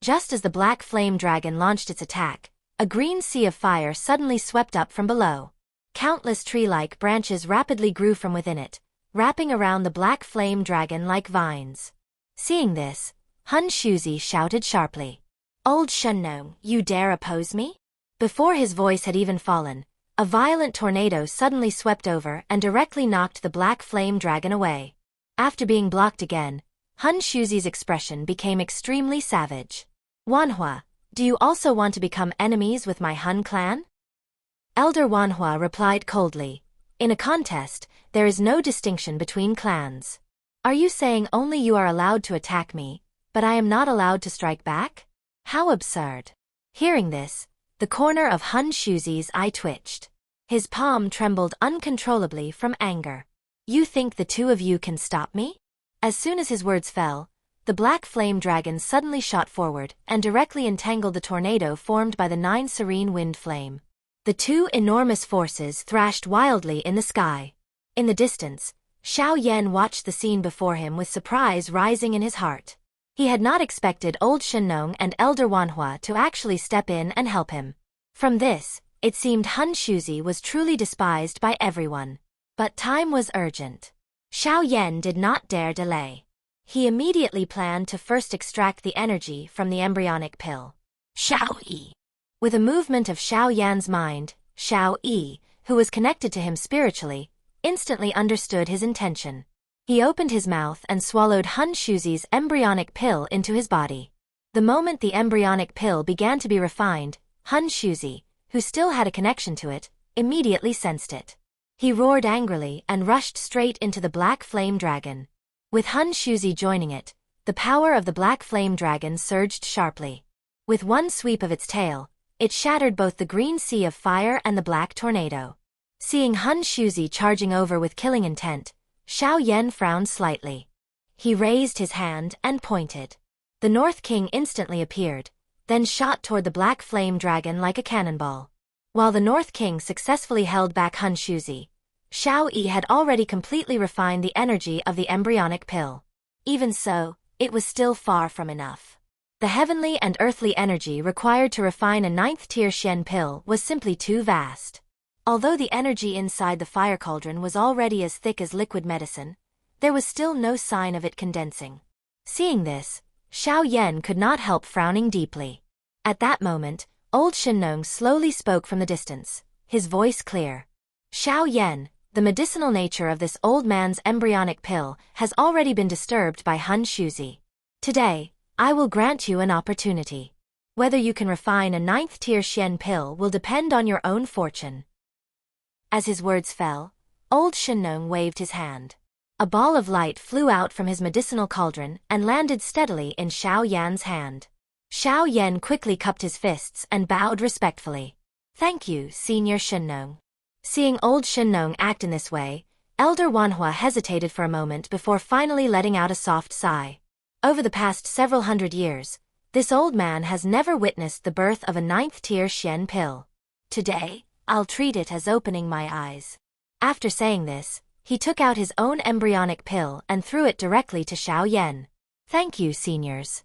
Just as the black flame dragon launched its attack, a green sea of fire suddenly swept up from below. Countless tree-like branches rapidly grew from within it, wrapping around the black flame dragon like vines. Seeing this, Han Shuzi shouted sharply, Old Shen-nong, you dare oppose me? Before his voice had even fallen, a violent tornado suddenly swept over and directly knocked the black flame dragon away. After being blocked again, Han Shuzi's expression became extremely savage. Wanhua, do you also want to become enemies with my Han clan? Elder Wanhua replied coldly, in a contest, there is no distinction between clans. Are you saying only you are allowed to attack me, but I am not allowed to strike back? How absurd. Hearing this, the corner of Han Shuzi's eye twitched. His palm trembled uncontrollably from anger. You think the two of you can stop me? As soon as his words fell, the black flame dragon suddenly shot forward and directly entangled the tornado formed by the 9 serene wind flame. The two enormous forces thrashed wildly in the sky. In the distance, Xiao Yan watched the scene before him with surprise rising in his heart. He had not expected old Shen-nong and Elder Wanhua to actually step in and help him. From this, it seemed Han Shuzi was truly despised by everyone. But time was urgent. Xiao Yan did not dare delay. He immediately planned to first extract the energy from the embryonic pill. Xiao Yi. With a movement of Xiao Yan's mind, Xiao Yi, who was connected to him spiritually, instantly understood his intention. He opened his mouth and swallowed Han Shuzi's embryonic pill into his body. The moment the embryonic pill began to be refined, Han Shuzi, who still had a connection to it, immediately sensed it. He roared angrily and rushed straight into the black flame dragon. With Han Shuzi joining it, the power of the black flame dragon surged sharply. With one sweep of its tail, it shattered both the green sea of fire and the black tornado. Seeing Han Shuzi charging over with killing intent, Xiao Yan frowned slightly. He raised his hand and pointed. The North King instantly appeared, then shot toward the black flame dragon like a cannonball. While the North King successfully held back Han Shuzi, Xiao Yi had already completely refined the energy of the embryonic pill. Even so, it was still far from enough. The heavenly and earthly energy required to refine a 9th-tier Xian pill was simply too vast. Although the energy inside the fire cauldron was already as thick as liquid medicine, there was still no sign of it condensing. Seeing this, Xiao Yan could not help frowning deeply. At that moment, old Shen-nong slowly spoke from the distance, his voice clear. Xiao Yan, the medicinal nature of this old man's embryonic pill has already been disturbed by Han Shuzi. Today, I will grant you an opportunity. Whether you can refine a 9th-tier Xian pill will depend on your own fortune. As his words fell, old Shen-nong waved his hand. A ball of light flew out from his medicinal cauldron and landed steadily in Xiao Yan's hand. Xiao Yan quickly cupped his fists and bowed respectfully. Thank you, Senior Shen-nong. Seeing old Shen-nong act in this way, Elder Wanhua hesitated for a moment before finally letting out a soft sigh. Over the past several hundred years, this old man has never witnessed the birth of a 9th-tier Xian pill. Today, I'll treat it as opening my eyes. After saying this, he took out his own embryonic pill and threw it directly to Xiao Yan. Thank you, seniors.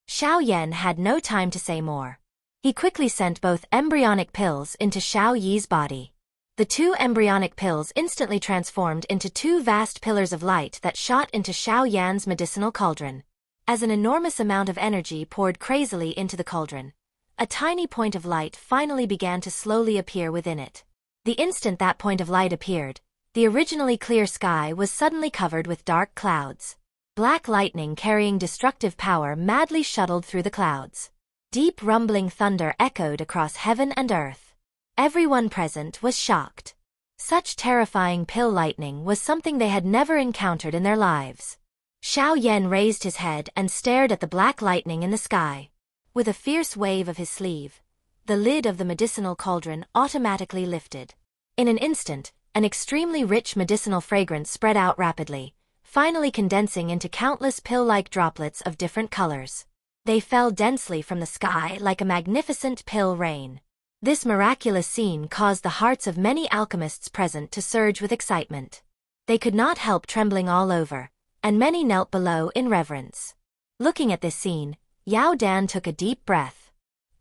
Xiao Yan had no time to say more. He quickly sent both embryonic pills into Xiao Yi's body. The two embryonic pills instantly transformed into two vast pillars of light that shot into Xiao Yan's medicinal cauldron. As an enormous amount of energy poured crazily into the cauldron, a tiny point of light finally began to slowly appear within it. The instant that point of light appeared, the originally clear sky was suddenly covered with dark clouds. Black lightning carrying destructive power madly shuttled through the clouds. Deep rumbling thunder echoed across heaven and earth. Everyone present was shocked. Such terrifying pill lightning was something they had never encountered in their lives. Xiao Yan raised his head and stared at the black lightning in the sky. With a fierce wave of his sleeve, the lid of the medicinal cauldron automatically lifted. In an instant, an extremely rich medicinal fragrance spread out rapidly, finally condensing into countless pill-like droplets of different colors. They fell densely from the sky like a magnificent pill rain. This miraculous scene caused the hearts of many alchemists present to surge with excitement. They could not help trembling all over, and many knelt below in reverence. Looking at this scene, Yao Dan took a deep breath.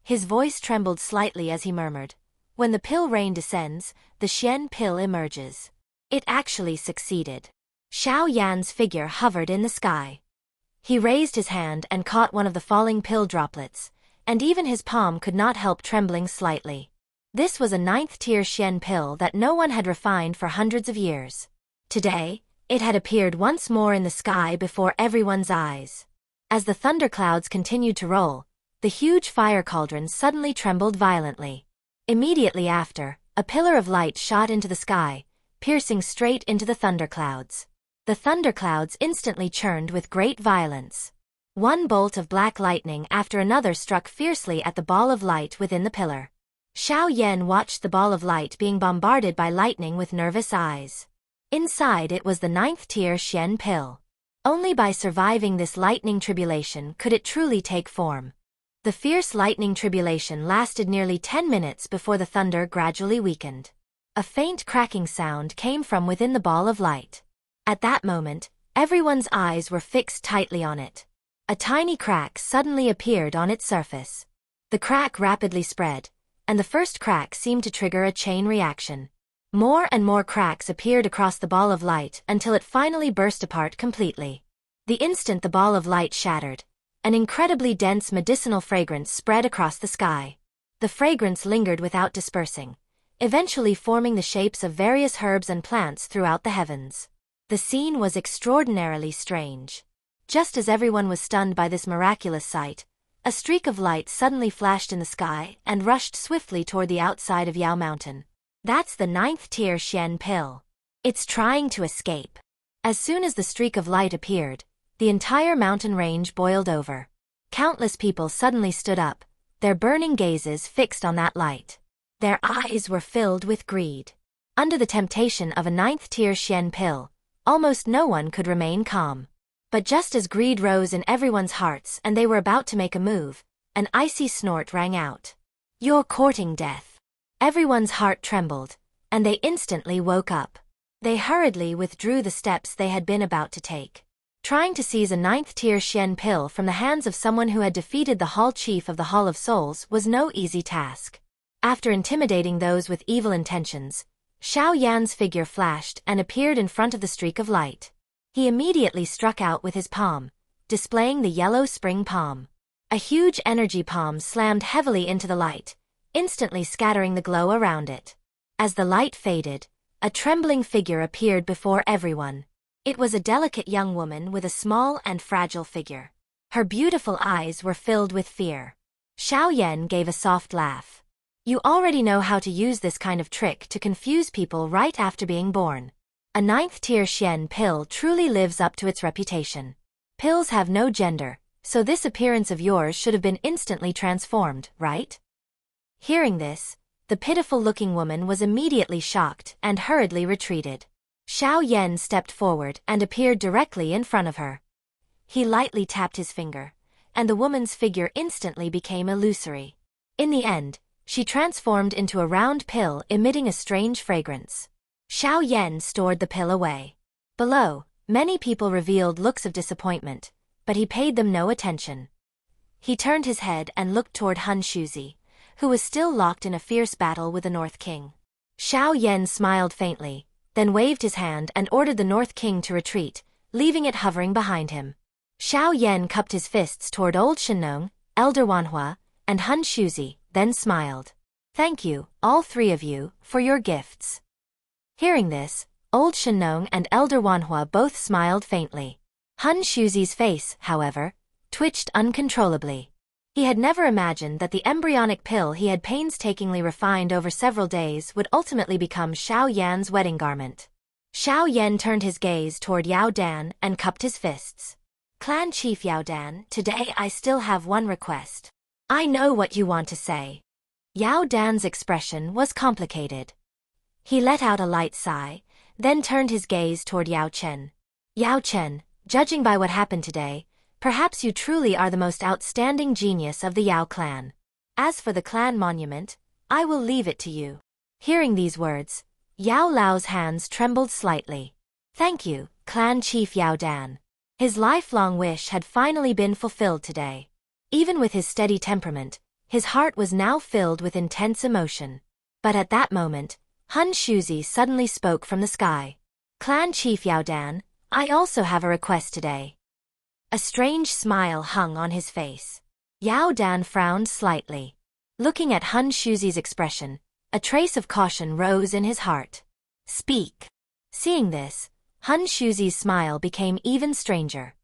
His voice trembled slightly as he murmured, "When the pill rain descends, the Xian pill emerges." It actually succeeded. Xiao Yan's figure hovered in the sky. He raised his hand and caught one of the falling pill droplets, and even his palm could not help trembling slightly. This was a 9th-tier Xian pill that no one had refined for hundreds of years. Today, it had appeared once more in the sky before everyone's eyes. As the thunderclouds continued to roll, the huge fire cauldron suddenly trembled violently. Immediately after, a pillar of light shot into the sky, piercing straight into the thunderclouds. The thunderclouds instantly churned with great violence. One bolt of black lightning after another struck fiercely at the ball of light within the pillar. Xiao Yan watched the ball of light being bombarded by lightning with nervous eyes. Inside it was the 9th-tier Xian pill. Only by surviving this lightning tribulation could it truly take form. The fierce lightning tribulation lasted nearly 10 minutes before the thunder gradually weakened. A faint cracking sound came from within the ball of light. At that moment, everyone's eyes were fixed tightly on it. A tiny crack suddenly appeared on its surface. The crack rapidly spread, and the first crack seemed to trigger a chain reaction. More and more cracks appeared across the ball of light until it finally burst apart completely. The instant the ball of light shattered, an incredibly dense medicinal fragrance spread across the sky. The fragrance lingered without dispersing, eventually forming the shapes of various herbs and plants throughout the heavens. The scene was extraordinarily strange. Just as everyone was stunned by this miraculous sight, a streak of light suddenly flashed in the sky and rushed swiftly toward the outside of Yao Mountain. That's the 9th-tier Xian pill. It's trying to escape. As soon as the streak of light appeared, the entire mountain range boiled over. Countless people suddenly stood up, their burning gazes fixed on that light. Their eyes were filled with greed. Under the temptation of a 9th-tier Xian pill, almost no one could remain calm. But just as greed rose in everyone's hearts and they were about to make a move, an icy snort rang out. "You're courting death." Everyone's heart trembled, and they instantly woke up. They hurriedly withdrew the steps they had been about to take. Trying to seize a 9th-tier Xian pill from the hands of someone who had defeated the Hall Chief of the Hall of Souls was no easy task. After intimidating those with evil intentions, Xiao Yan's figure flashed and appeared in front of the streak of light. He immediately struck out with his palm, displaying the yellow spring palm. A huge energy palm slammed heavily into the light, instantly scattering the glow around it. As the light faded, a trembling figure appeared before everyone. It was a delicate young woman with a small and fragile figure. Her beautiful eyes were filled with fear. Xiao Yan gave a soft laugh. "You already know how to use this kind of trick to confuse people right after being born. A 9th-tier Xian pill truly lives up to its reputation. Pills have no gender, so this appearance of yours should have been instantly transformed, right?" Hearing this, the pitiful-looking woman was immediately shocked and hurriedly retreated. Xiao Yan stepped forward and appeared directly in front of her. He lightly tapped his finger, and the woman's figure instantly became illusory. In the end, she transformed into a round pill emitting a strange fragrance. Xiao Yan stored the pill away. Below, many people revealed looks of disappointment, but he paid them no attention. He turned his head and looked toward Han Shuzi, who was still locked in a fierce battle with the North King. Xiao Yan smiled faintly, then waved his hand and ordered the North King to retreat, leaving it hovering behind him. Xiao Yan cupped his fists toward Old Shenong, Elder Wanhua, and Han Shuzi, then smiled. "Thank you, all three of you, for your gifts." Hearing this, Old Shenong and Elder Wanhua both smiled faintly. Han Shuzi's face, however, twitched uncontrollably. He had never imagined that the embryonic pill he had painstakingly refined over several days would ultimately become Xiao Yan's wedding garment. Xiao Yan turned his gaze toward Yao Dan and cupped his fists. "Clan Chief Yao Dan, today I still have one request. I know what you want to say. Yao Dan's expression was complicated. He let out a light sigh, then turned his gaze toward Yao Chen. Yao Chen, judging by what happened today, perhaps you truly are the most outstanding genius of the Yao clan. As for the clan monument, I will leave it to you. Hearing these words, Yao Lao's hands trembled slightly. Thank you, Clan Chief Yao Dan. His lifelong wish had finally been fulfilled today. Even with his steady temperament, his heart was now filled with intense emotion. But at that moment, Han Shuzi suddenly spoke from the sky. Clan Chief Yao Dan, I also have a request today. A strange smile hung on his face. Yao Dan frowned slightly. Looking at Han Shuzi's expression, a trace of caution rose in his heart. Speak. Seeing this, Han Shuzi's smile became even stranger.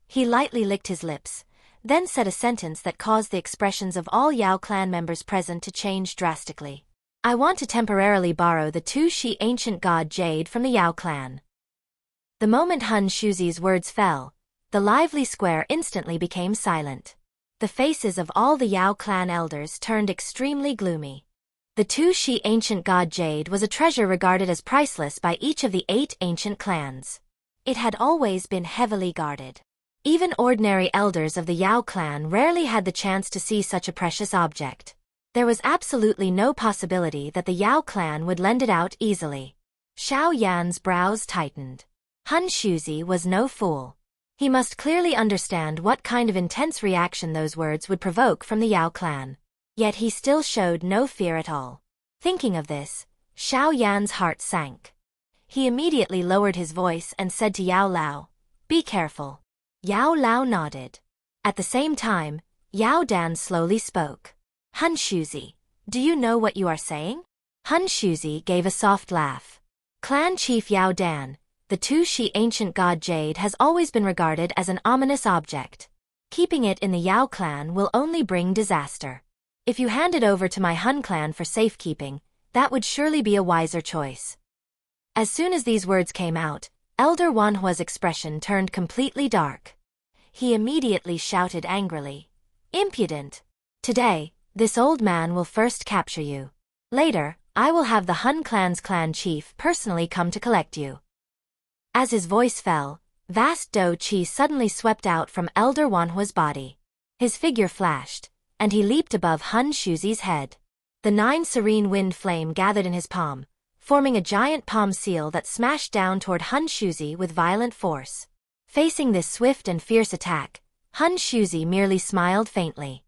He lightly licked his lips, then said a sentence that caused the expressions of all Yao clan members present to change drastically. I want to temporarily borrow the 2 ancient god jade from the Yao clan. The moment Han Shuzi's words fell, the lively square instantly became silent. The faces of all the Yao clan elders turned extremely gloomy. The 2 ancient god jade was a treasure regarded as priceless by each of the 8 ancient clans. It had always been heavily guarded. Even ordinary elders of the Yao clan rarely had the chance to see such a precious object. There was absolutely no possibility that the Yao clan would lend it out easily. Xiao Yan's brows tightened. Han Shuzi was no fool. He must clearly understand what kind of intense reaction those words would provoke from the Yao clan. Yet he still showed no fear at all. Thinking of this, Xiao Yan's heart sank. He immediately lowered his voice and said to Yao Lao, "Be careful." Yao Lao nodded. At the same time, Yao Dan slowly spoke. Han Shuzi, do you know what you are saying? Han Shuzi gave a soft laugh. Clan Chief Yao Dan, the 2 ancient god jade has always been regarded as an ominous object. Keeping it in the Yao clan will only bring disaster. If you hand it over to my Han clan for safekeeping, that would surely be a wiser choice. As soon as these words came out, Elder Wanhua's expression turned completely dark. He immediately shouted angrily, "Impudent! Today, this old man will first capture you. Later, I will have the Han clan's clan chief personally come to collect you." As his voice fell, vast Do Chi suddenly swept out from Elder Wanhua's body. His figure flashed, and he leaped above Han Shuzi's head. The 9 serene wind flame gathered in his palm, forming a giant palm seal that smashed down toward Han Shuzi with violent force. Facing this swift and fierce attack, Han Shuzi merely smiled faintly.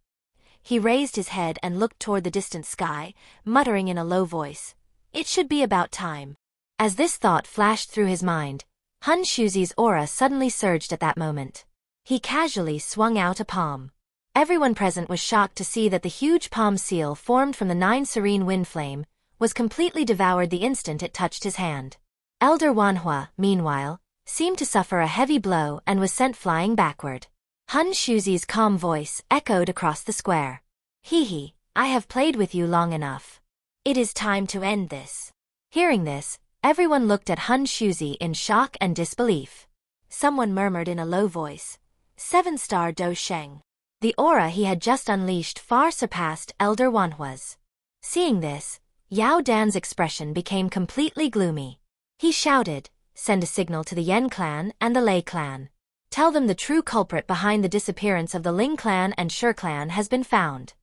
He raised his head and looked toward the distant sky, muttering in a low voice, "It should be about time." As this thought flashed through his mind, Han Shuzi's aura suddenly surged at that moment. He casually swung out a palm. Everyone present was shocked to see that the huge palm seal formed from the 9 serene wind flame was completely devoured the instant it touched his hand. Elder Wanhua, meanwhile, seemed to suffer a heavy blow and was sent flying backward. Han Shuzi's calm voice echoed across the square. "Hee, I have played with you long enough. It is time to end this." Hearing this, everyone looked at Han Shuzi in shock and disbelief. Someone murmured in a low voice, "7-star Do Sheng." The aura he had just unleashed far surpassed Elder Wanhua's. Seeing this, Yao Dan's expression became completely gloomy. He shouted, "Send a signal to the Yen clan and the Lei clan. Tell them the true culprit behind the disappearance of the Ling clan and Shi clan has been found."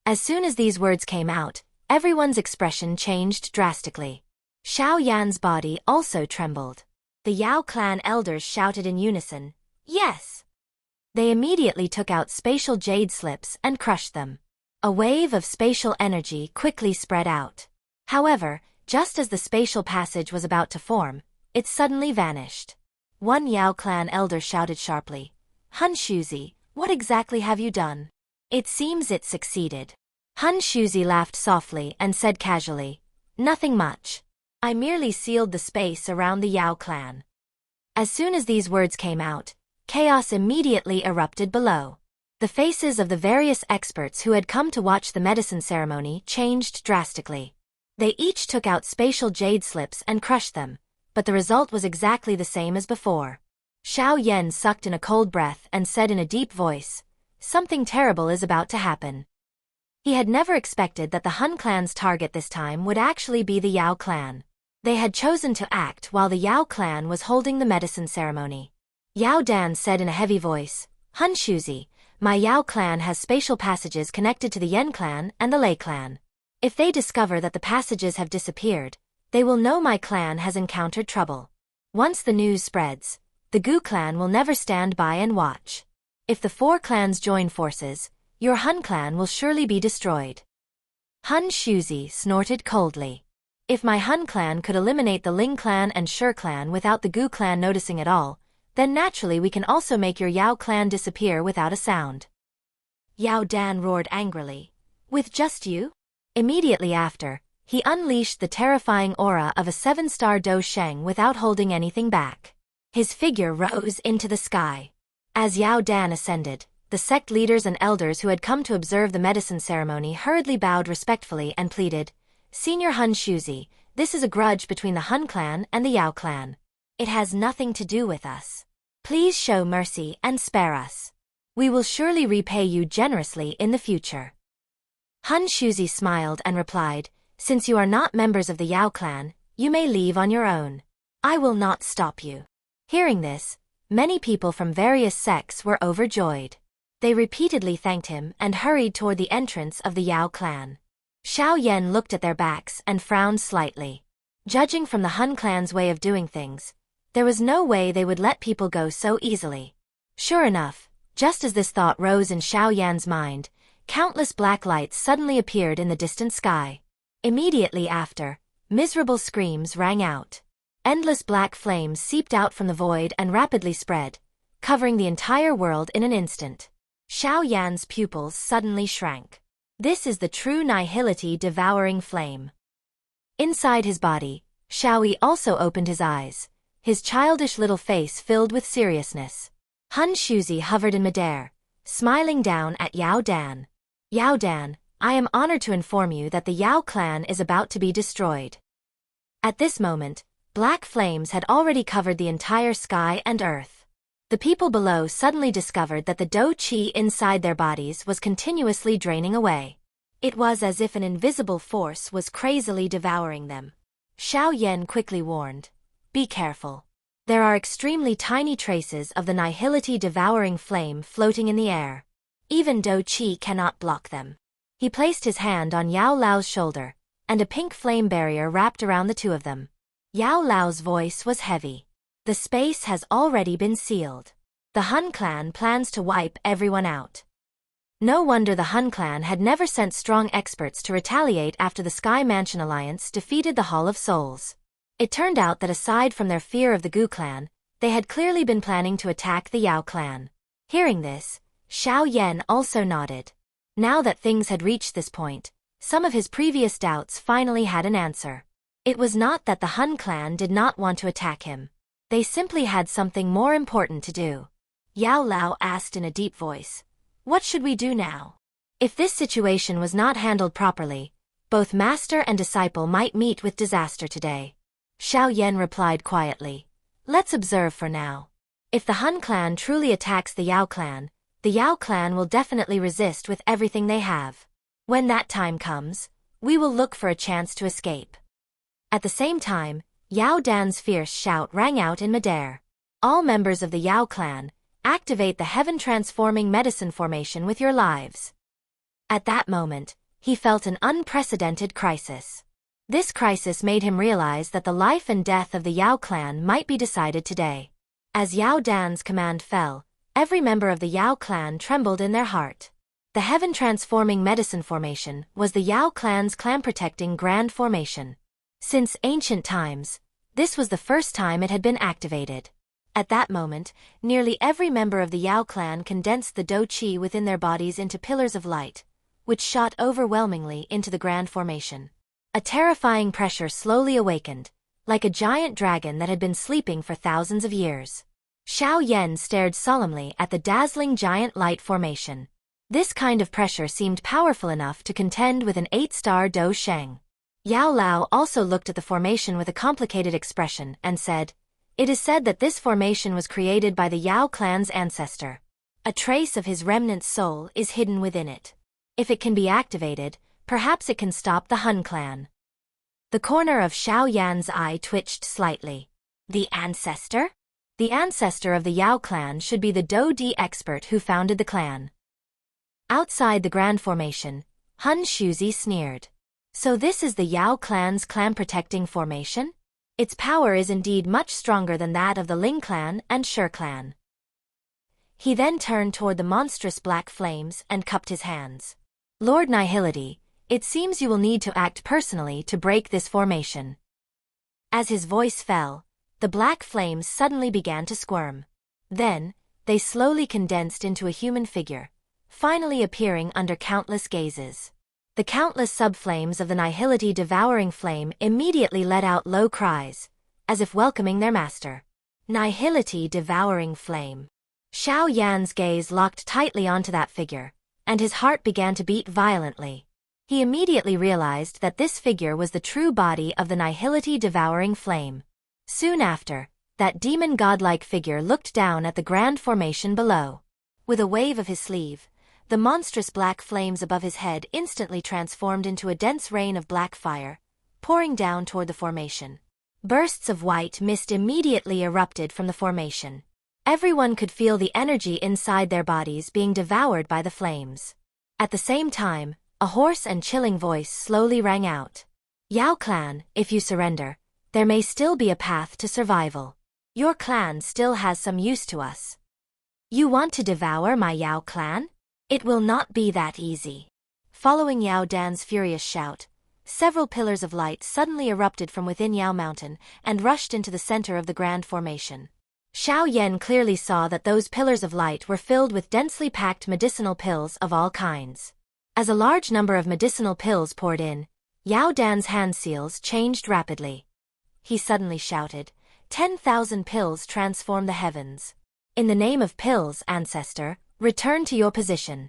As soon as these words came out, everyone's expression changed drastically. Xiao Yan's body also trembled. The Yao clan elders shouted in unison, "Yes!" They immediately took out spatial jade slips and crushed them. A wave of spatial energy quickly spread out. However, just as the spatial passage was about to form, it suddenly vanished. One Yao clan elder shouted sharply, "Han Shuzi, what exactly have you done?" "It seems it succeeded." Han Shuzi laughed softly and said casually, "Nothing much. I merely sealed the space around the Yao clan." As soon as these words came out, chaos immediately erupted below. The faces of the various experts who had come to watch the medicine ceremony changed drastically. They each took out spatial jade slips and crushed them, but the result was exactly the same as before. Xiao Yan sucked in a cold breath and said in a deep voice, something terrible is about to happen. He had never expected that the Hun clan's target this time would actually be the Yao clan. They had chosen to act while the Yao clan was holding the medicine ceremony. Yao Dan said in a heavy voice, "Hun Shuzi, my Yao clan has spatial passages connected to the Yen clan and the Lei clan. If they discover that the passages have disappeared, they will know my clan has encountered trouble. Once the news spreads, the Gu clan will never stand by and watch. If the four clans join forces, your Hun clan will surely be destroyed." Hun Shuzi snorted coldly. "If my Hun clan could eliminate the Ling clan and Shi clan without the Gu clan noticing at all, then naturally we can also make your Yao clan disappear without a sound." Yao Dan roared angrily. "With just you?" Immediately after, he unleashed the terrifying aura of a 7-star Do Sheng without holding anything back. His figure rose into the sky. As Yao Dan ascended, the sect leaders and elders who had come to observe the medicine ceremony hurriedly bowed respectfully and pleaded, "Senior Hun Shuzi, this is a grudge between the Hun clan and the Yao clan. It has nothing to do with us. Please show mercy and spare us. We will surely repay you generously in the future." Hun Shuzi smiled and replied, "Since you are not members of the Yao clan, you may leave on your own. I will not stop you." Hearing this, many people from various sects were overjoyed. They repeatedly thanked him and hurried toward the entrance of the Yao clan. Xiao Yan looked at their backs and frowned slightly. Judging from the Hun clan's way of doing things, there was no way they would let people go so easily. Sure enough, just as this thought rose in Xiao Yan's mind, countless black lights suddenly appeared in the distant sky. Immediately after, miserable screams rang out. Endless black flames seeped out from the void and rapidly spread, covering the entire world in an instant. Xiao Yan's pupils suddenly shrank. This is the true nihility devouring flame. Inside his body, Xiao Yi also opened his eyes, his childish little face filled with seriousness. Hun Shuzi hovered in midair, smiling down at Yao Dan. "Yao Dan, I am honored to inform you that the Yao clan is about to be destroyed." At this moment, black flames had already covered the entire sky and earth. The people below suddenly discovered that the Do Qi inside their bodies was continuously draining away. It was as if an invisible force was crazily devouring them. Xiao Yan quickly warned, "Be careful. There are extremely tiny traces of the nihility devouring flame floating in the air. Even Do Qi cannot block them." He placed his hand on Yao Lao's shoulder, and a pink flame barrier wrapped around the two of them. Yao Lao's voice was heavy. "The space has already been sealed. The Hun clan plans to wipe everyone out." No wonder the Hun clan had never sent strong experts to retaliate after the Sky Mansion Alliance defeated the Hall of Souls. It turned out that aside from their fear of the Gu clan, they had clearly been planning to attack the Yao clan. Hearing this, Xiao Yan also nodded. Now that things had reached this point, some of his previous doubts finally had an answer. It was not that the Hun clan did not want to attack him. They simply had something more important to do. Yao Lao asked in a deep voice, "What should we do now?" If this situation was not handled properly, both master and disciple might meet with disaster today. Xiao Yan replied quietly, "Let's observe for now. If the Hun clan truly attacks the Yao clan will definitely resist with everything they have. When that time comes, we will look for a chance to escape." At the same time, Yao Dan's fierce shout rang out in midair. "All members of the Yao clan, activate the heaven-transforming medicine formation with your lives." At that moment, he felt an unprecedented crisis. This crisis made him realize that the life and death of the Yao clan might be decided today. As Yao Dan's command fell, every member of the Yao clan trembled in their heart. The heaven-transforming medicine formation was the Yao clan's clan-protecting grand formation. Since ancient times, this was the first time it had been activated. At that moment, nearly every member of the Yao clan condensed the Do Qi within their bodies into pillars of light, which shot overwhelmingly into the grand formation. A terrifying pressure slowly awakened, like a giant dragon that had been sleeping for thousands of years. Xiao Yan stared solemnly at the dazzling giant light formation. This kind of pressure seemed powerful enough to contend with an 8-star Do Sheng. Yao Lao also looked at the formation with a complicated expression and said, "It is said that this formation was created by the Yao clan's ancestor. A trace of his remnant soul is hidden within it. If it can be activated, perhaps it can stop the Hun clan. The corner of Xiao Yan's eye twitched slightly. The ancestor? The ancestor of the Yao clan should be the Do-D expert who founded the clan. Outside the Grand Formation, Hun Shuzi sneered. So this is the Yao clan's clan-protecting formation? Its power is indeed much stronger than that of the Ling clan and Shi clan. He then turned toward the monstrous black flames and cupped his hands. Lord Nihility, it seems you will need to act personally to break this formation. As his voice fell, the black flames suddenly began to squirm. Then, they slowly condensed into a human figure, finally appearing under countless gazes. The countless subflames of the Nihility devouring flame immediately let out low cries, as if welcoming their master. Nihility devouring flame. Xiao Yan's gaze locked tightly onto that figure, and his heart began to beat violently. He immediately realized that this figure was the true body of the Nihility devouring flame. Soon after, that demon godlike figure looked down at the grand formation below. With a wave of his sleeve, the monstrous black flames above his head instantly transformed into a dense rain of black fire, pouring down toward the formation. Bursts of white mist immediately erupted from the formation. Everyone could feel the energy inside their bodies being devoured by the flames. At the same time, a hoarse and chilling voice slowly rang out. Yao clan, if you surrender, there may still be a path to survival. Your clan still has some use to us. You want to devour my Yao clan? It will not be that easy. Following Yao Dan's furious shout, several pillars of light suddenly erupted from within Yao Mountain and rushed into the center of the grand formation. Xiao Yan clearly saw that those pillars of light were filled with densely packed medicinal pills of all kinds. As a large number of medicinal pills poured in, Yao Dan's hand seals changed rapidly. He suddenly shouted, 10,000 pills transform the heavens. In the name of pills, ancestor, return to your position.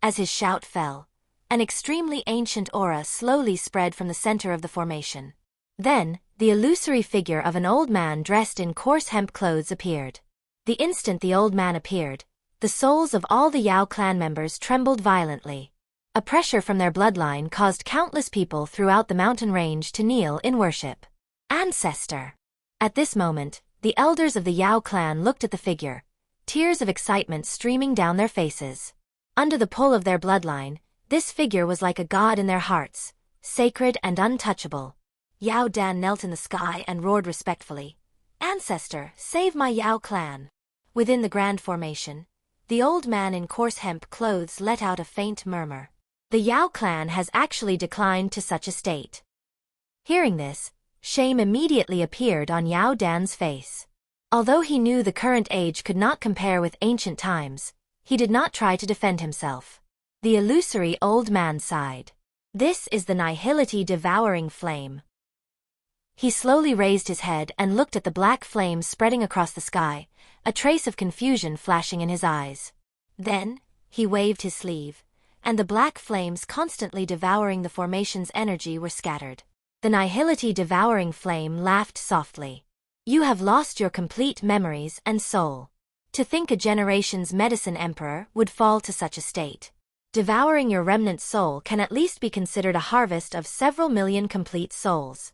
As his shout fell, an extremely ancient aura slowly spread from the center of the formation. Then, the illusory figure of an old man dressed in coarse hemp clothes appeared. The instant the old man appeared, the souls of all the Yao clan members trembled violently. A pressure from their bloodline caused countless people throughout the mountain range to kneel in worship. Ancestor! At this moment, the elders of the Yao clan looked at the figure, tears of excitement streaming down their faces. Under the pull of their bloodline, this figure was like a god in their hearts, sacred and untouchable. Yao Dan knelt in the sky and roared respectfully, Ancestor, save my Yao clan. Within the grand formation, the old man in coarse hemp clothes let out a faint murmur. The Yao clan has actually declined to such a state. Hearing this, shame immediately appeared on Yao Dan's face. Although he knew the current age could not compare with ancient times, he did not try to defend himself. The illusory old man sighed. This is the Nihility devouring flame. He slowly raised his head and looked at the black flames spreading across the sky, a trace of confusion flashing in his eyes. Then, he waved his sleeve, and the black flames constantly devouring the formation's energy were scattered. The Nihility devouring flame laughed softly. You have lost your complete memories and soul. To think a generation's medicine emperor would fall to such a state. Devouring your remnant soul can at least be considered a harvest of several million complete souls.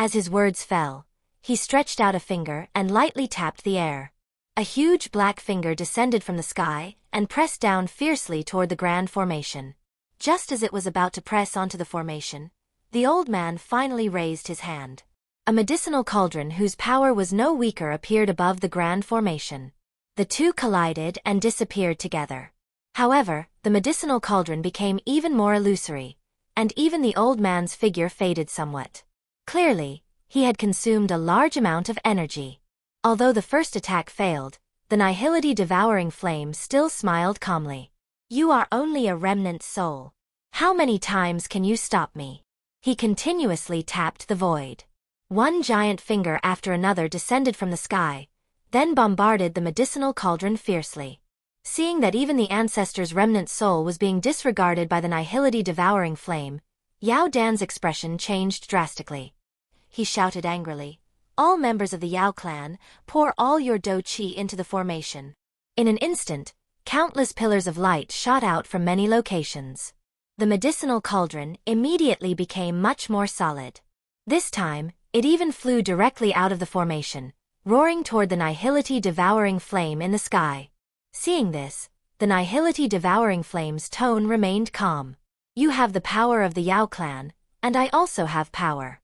As his words fell, he stretched out a finger and lightly tapped the air. A huge black finger descended from the sky and pressed down fiercely toward the grand formation. Just as it was about to press onto the formation, the old man finally raised his hand. A medicinal cauldron whose power was no weaker appeared above the grand formation. The two collided and disappeared together. However, the medicinal cauldron became even more illusory, and even the old man's figure faded somewhat. Clearly, he had consumed a large amount of energy. Although the first attack failed, the Nihility devouring flame still smiled calmly. You are only a remnant soul. How many times can you stop me? He continuously tapped the void. One giant finger after another descended from the sky, then bombarded the medicinal cauldron fiercely. Seeing that even the ancestor's remnant soul was being disregarded by the Nihility devouring flame, Yao Dan's expression changed drastically. He shouted angrily, All members of the Yao clan, pour all your Do Qi into the formation. In an instant, countless pillars of light shot out from many locations. The medicinal cauldron immediately became much more solid. This time, it even flew directly out of the formation, roaring toward the Nihility devouring flame in the sky. Seeing this, the Nihility devouring flame's tone remained calm. You have the power of the Yao clan, and I also have power.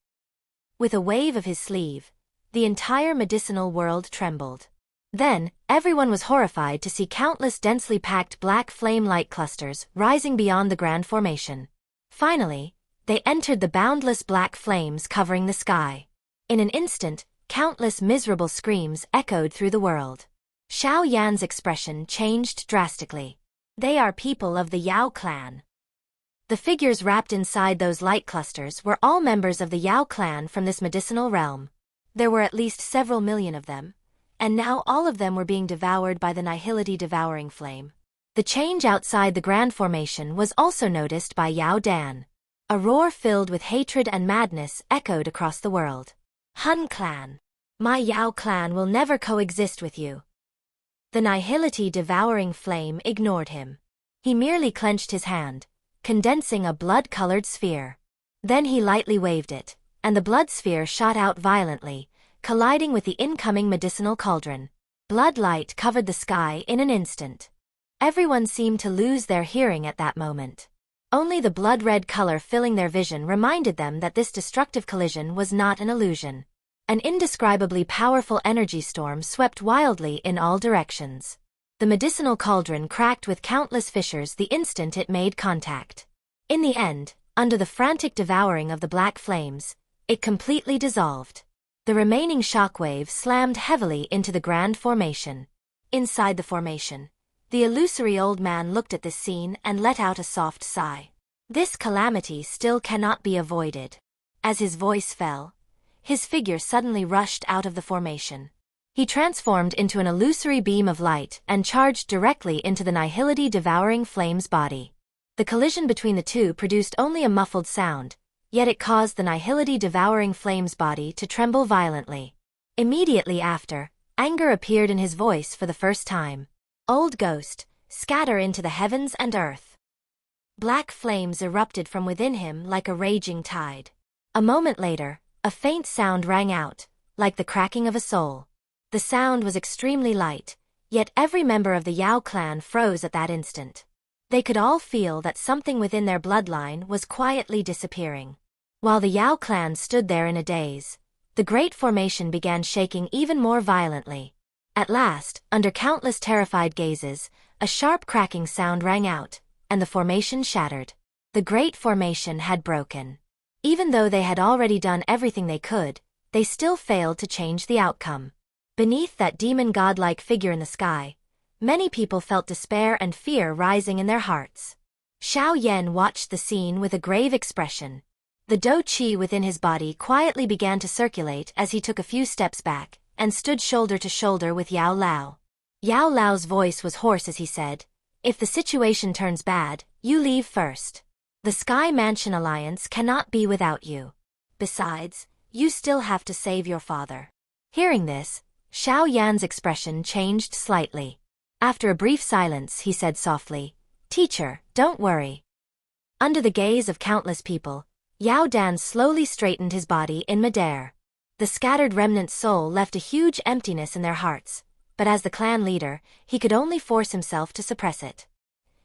With a wave of his sleeve, the entire medicinal world trembled. Then, everyone was horrified to see countless densely packed black flame light clusters rising beyond the grand formation. Finally, they entered the boundless black flames covering the sky. In an instant, countless miserable screams echoed through the world. Xiao Yan's expression changed drastically. They are people of the Yao clan. The figures wrapped inside those light clusters were all members of the Yao clan from this medicinal realm. There were at least several million of them, and now all of them were being devoured by the Nihility devouring flame. The change outside the grand formation was also noticed by Yao Dan. A roar filled with hatred and madness echoed across the world. Hun clan. My Yao clan will never coexist with you. The Nihility devouring flame ignored him. He merely clenched his hand, condensing a blood-colored sphere. Then he lightly waved it, and the blood sphere shot out violently, colliding with the incoming medicinal cauldron. Blood light covered the sky in an instant. Everyone seemed to lose their hearing at that moment. Only the blood-red color filling their vision reminded them that this destructive collision was not an illusion. An indescribably powerful energy storm swept wildly in all directions. The medicinal cauldron cracked with countless fissures the instant it made contact. In the end, under the frantic devouring of the black flames, it completely dissolved. The remaining shockwave slammed heavily into the grand formation. Inside the formation, the illusory old man looked at this scene and let out a soft sigh. This calamity still cannot be avoided. As his voice fell, his figure suddenly rushed out of the formation. He transformed into an illusory beam of light and charged directly into the Nihility devouring flame's body. The collision between the two produced only a muffled sound, yet it caused the Nihility devouring flame's body to tremble violently. Immediately after, anger appeared in his voice for the first time. Old ghost, scatter into the heavens and earth. Black flames erupted from within him like a raging tide. A moment later, a faint sound rang out, like the cracking of a soul. The sound was extremely light, yet every member of the Yao clan froze at that instant. They could all feel that something within their bloodline was quietly disappearing. While the Yao clan stood there in a daze, the great formation began shaking even more violently. At last, under countless terrified gazes, a sharp cracking sound rang out, and the formation shattered. The great formation had broken. Even though they had already done everything they could, they still failed to change the outcome. Beneath that demon godlike figure in the sky, many people felt despair and fear rising in their hearts. Xiao Yan watched the scene with a grave expression. The do qi within his body quietly began to circulate as he took a few steps back and stood shoulder to shoulder with Yao Lao. Yao Lao's voice was hoarse as he said, "If the situation turns bad, you leave first. The Sky Mansion Alliance cannot be without you. Besides, you still have to save your father." Hearing this, Xiao Yan's expression changed slightly. After a brief silence, he said softly, "Teacher, don't worry." Under the gaze of countless people, Yao Dan slowly straightened his body in midair. The scattered remnant soul left a huge emptiness in their hearts, but as the clan leader, he could only force himself to suppress it.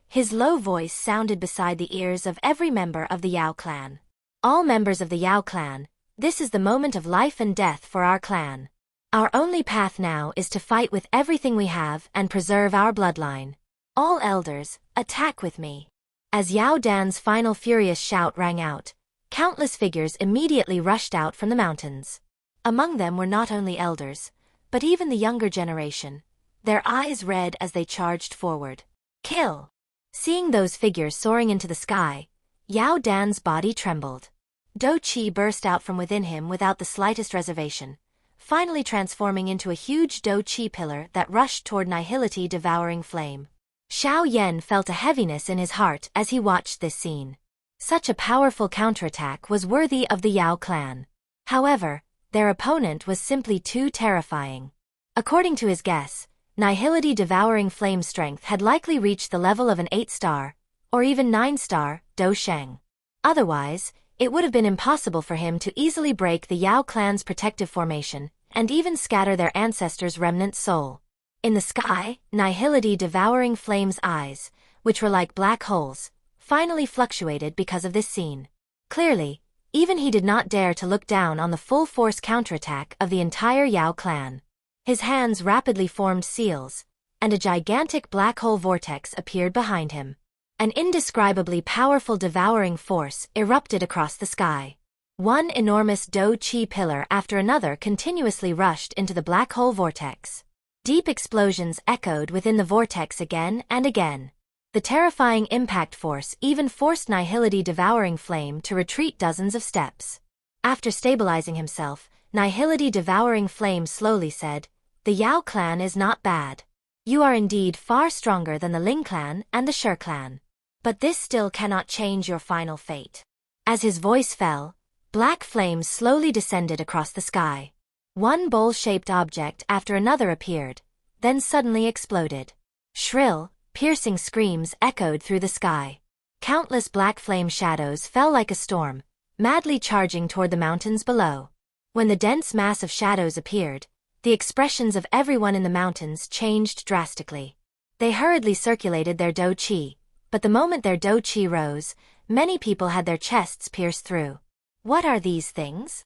His low voice sounded beside the ears of every member of the Yao clan. "All members of the Yao clan, this is the moment of life and death for our clan. Our only path now is to fight with everything we have and preserve our bloodline. All elders, attack with me." As Yao Dan's final furious shout rang out, countless figures immediately rushed out from the mountains. Among them were not only elders, but even the younger generation, their eyes red as they charged forward. "Kill!" Seeing those figures soaring into the sky, Yao Dan's body trembled. Do qi burst out from within him without the slightest reservation, finally transforming into a huge do qi pillar that rushed toward Nihility devouring flame. Xiao Yan felt a heaviness in his heart as he watched this scene. Such a powerful counterattack was worthy of the Yao clan. However, their opponent was simply too terrifying. According to his guess, Nihility devouring flame strength had likely reached the level of an 8-star, or even 9-star, Do Sheng. Otherwise, it would have been impossible for him to easily break the Yao clan's protective formation, and even scatter their ancestors' remnant soul. In the sky, Nihility devouring flame's eyes, which were like black holes, finally fluctuated because of this scene. Clearly, even he did not dare to look down on the full-force counterattack of the entire Yao clan. His hands rapidly formed seals, and a gigantic black hole vortex appeared behind him. An indescribably powerful devouring force erupted across the sky. One enormous Do Chi pillar after another continuously rushed into the black hole vortex. Deep explosions echoed within the vortex again and again. The terrifying impact force even forced Nihility devouring flame to retreat dozens of steps. After stabilizing himself, Nihility devouring flame slowly said, "The Yao clan is not bad. You are indeed far stronger than the Ling clan and the Shi clan. But this still cannot change your final fate." As his voice fell, black flames slowly descended across the sky. One bowl-shaped object after another appeared, then suddenly exploded. Shrill, piercing screams echoed through the sky. Countless black flame shadows fell like a storm, madly charging toward the mountains below. When the dense mass of shadows appeared, the expressions of everyone in the mountains changed drastically. They hurriedly circulated their Do Chi, but the moment their Do Chi rose, many people had their chests pierced through. "What are these things?"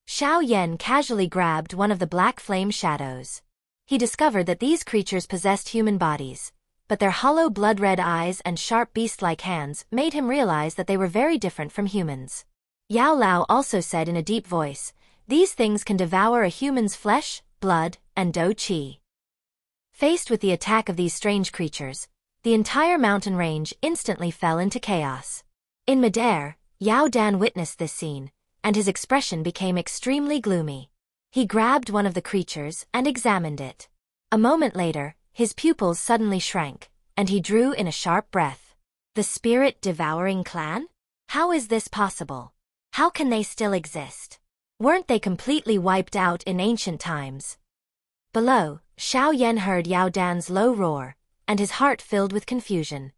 Xiao Yan casually grabbed one of the black flame shadows. He discovered that these creatures possessed human bodies, but their hollow blood-red eyes and sharp beast-like hands made him realize that they were very different from humans. Yao Lao also said in a deep voice, "These things can devour a human's flesh, blood, and Do Chi." Faced with the attack of these strange creatures, the entire mountain range instantly fell into chaos. In midair, Yao Dan witnessed this scene, and his expression became extremely gloomy. He grabbed one of the creatures and examined it. A moment later, his pupils suddenly shrank, and he drew in a sharp breath. The spirit-devouring clan? How is this possible? How can they still exist? Weren't they completely wiped out in ancient times? Below, Xiao Yan heard Yao Dan's low roar, and his heart filled with confusion.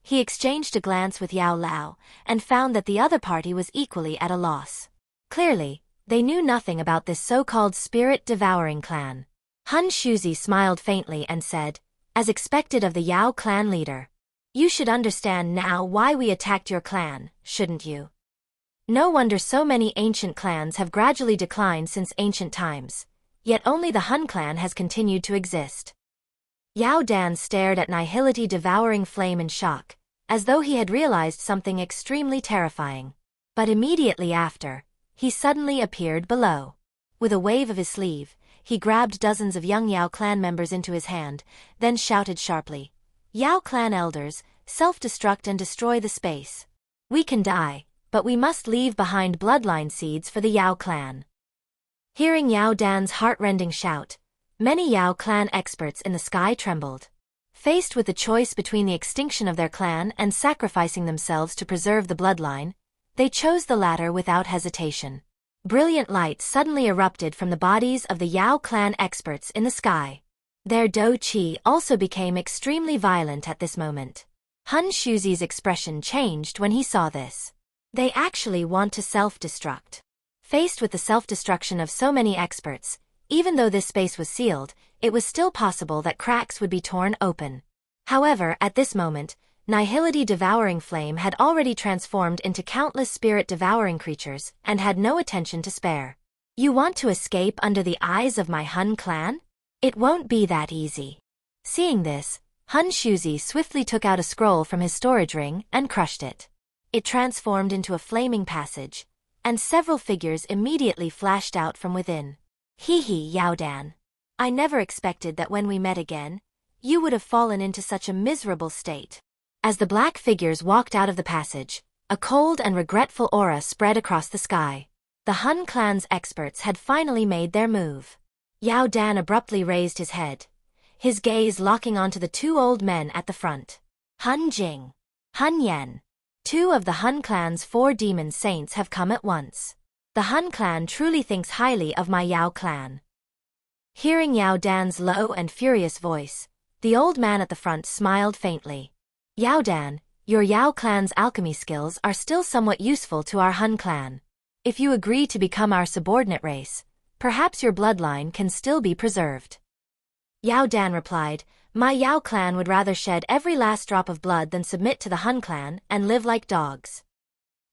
He exchanged a glance with Yao Lao, and found that the other party was equally at a loss. Clearly, they knew nothing about this so-called spirit-devouring clan. Han Shuzi smiled faintly and said, "As expected of the Yao clan leader. You should understand now why we attacked your clan, shouldn't you? No wonder so many ancient clans have gradually declined since ancient times, yet only the Han clan has continued to exist." Yao Dan stared at Nihility devouring flame in shock, as though he had realized something extremely terrifying. But immediately after, he suddenly appeared below. With a wave of his sleeve, he grabbed dozens of young Yao clan members into his hand, then shouted sharply, "Yao clan elders, self-destruct and destroy the space. We can die, but we must leave behind bloodline seeds for the Yao clan." Hearing Yao Dan's heart-rending shout, many Yao clan experts in the sky trembled. Faced with the choice between the extinction of their clan and sacrificing themselves to preserve the bloodline, they chose the latter without hesitation. Brilliant light suddenly erupted from the bodies of the Yao clan experts in the sky. Their Do Chi also became extremely violent at this moment. Han Shuzi's expression changed when he saw this. They actually want to self-destruct. Faced with the self-destruction of so many experts, even though this space was sealed, it was still possible that cracks would be torn open. However, at this moment, Nihility devouring flame had already transformed into countless spirit-devouring creatures and had no attention to spare. "You want to escape under the eyes of my Han clan? It won't be that easy." Seeing this, Han Shuzi swiftly took out a scroll from his storage ring and crushed it. It transformed into a flaming passage, and several figures immediately flashed out from within. "Hee hee, Yao Dan. I never expected that when we met again, you would have fallen into such a miserable state." As the black figures walked out of the passage, a cold and regretful aura spread across the sky. The Han clan's experts had finally made their move. Yao Dan abruptly raised his head, his gaze locking onto the two old men at the front. "Han Jing, Han Yan. Two of the Han clan's 4 demon saints have come at once. The Han clan truly thinks highly of my Yao clan." Hearing Yao Dan's low and furious voice, the old man at the front smiled faintly. Yao Dan, your Yao clan's alchemy skills are still somewhat useful to our Hun clan. If you agree to become our subordinate race, perhaps your bloodline can still be preserved. Yao Dan replied, my Yao clan would rather shed every last drop of blood than submit to the Hun clan and live like dogs.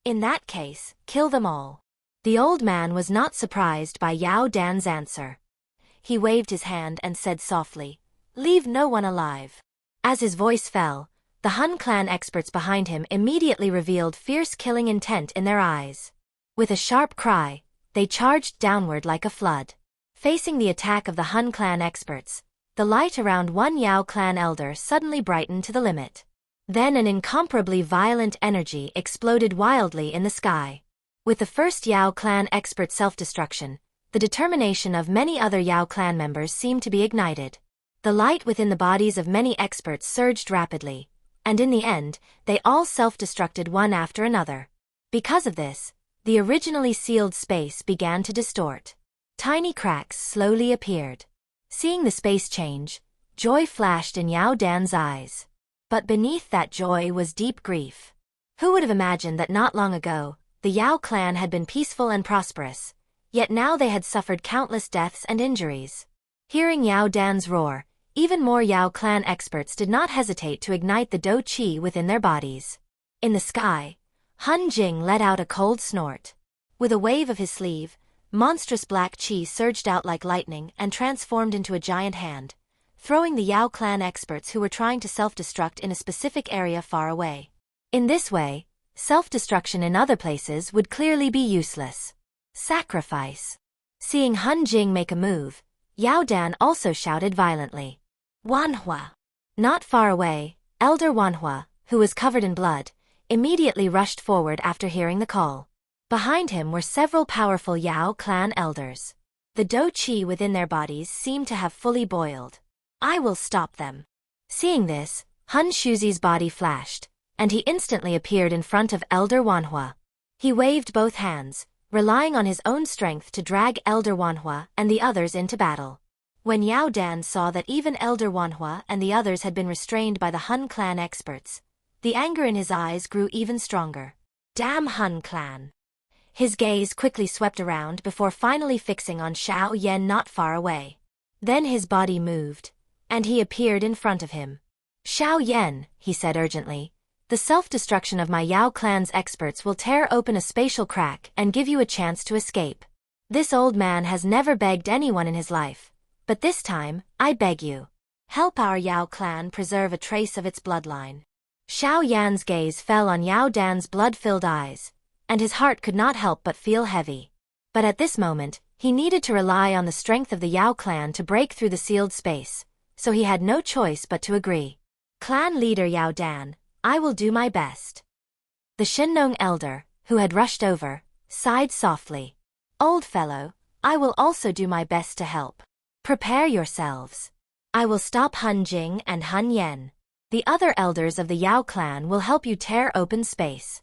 In that case, kill them all. The old man was not surprised by Yao Dan's answer. He waved his hand and said softly, leave no one alive. As his voice fell, the Hun clan experts behind him immediately revealed fierce killing intent in their eyes. With a sharp cry, they charged downward like a flood. Facing the attack of the Hun clan experts, the light around one Yao clan elder suddenly brightened to the limit. Then an incomparably violent energy exploded wildly in the sky. With the first Yao clan expert's self-destruction, the determination of many other Yao clan members seemed to be ignited. The light within the bodies of many experts surged rapidly, and in the end, they all self-destructed one after another. Because of this, the originally sealed space began to distort. Tiny cracks slowly appeared. Seeing the space change, joy flashed in Yao Dan's eyes. But beneath that joy was deep grief. Who would have imagined that not long ago, the Yao clan had been peaceful and prosperous, yet now they had suffered countless deaths and injuries. Hearing Yao Dan's roar, even more Yao clan experts did not hesitate to ignite the Do Qi within their bodies. In the sky, Hun Jing let out a cold snort. With a wave of his sleeve, monstrous black qi surged out like lightning and transformed into a giant hand, throwing the Yao clan experts who were trying to self-destruct in a specific area far away. In this way, self-destruction in other places would clearly be useless. Sacrifice. Seeing Hun Jing make a move, Yao Dan also shouted violently. Wanhua. Not far away, Elder Wanhua, who was covered in blood, immediately rushed forward after hearing the call. Behind him were several powerful Yao clan elders. The Do Qi within their bodies seemed to have fully boiled. I will stop them. Seeing this, Hun Shuzi's body flashed, and he instantly appeared in front of Elder Wanhua. He waved both hands, relying on his own strength to drag Elder Wanhua and the others into battle. When Yao Dan saw that even Elder Wanhua and the others had been restrained by the Hun clan experts, the anger in his eyes grew even stronger. Damn Hun clan. His gaze quickly swept around before finally fixing on Xiao Yan not far away. Then his body moved, and he appeared in front of him. Xiao Yan, he said urgently, the self-destruction of my Yao clan's experts will tear open a spatial crack and give you a chance to escape. This old man has never begged anyone in his life, but this time, I beg you. Help our Yao clan preserve a trace of its bloodline. Xiao Yan's gaze fell on Yao Dan's blood-filled eyes, and his heart could not help but feel heavy. But at this moment, he needed to rely on the strength of the Yao clan to break through the sealed space, so he had no choice but to agree. Clan leader Yao Dan, I will do my best. The Shinong elder, who had rushed over, sighed softly. Old fellow, I will also do my best to help. Prepare yourselves. I will stop Hun Jing and Hun Yen. The other elders of the Yao clan will help you tear open space.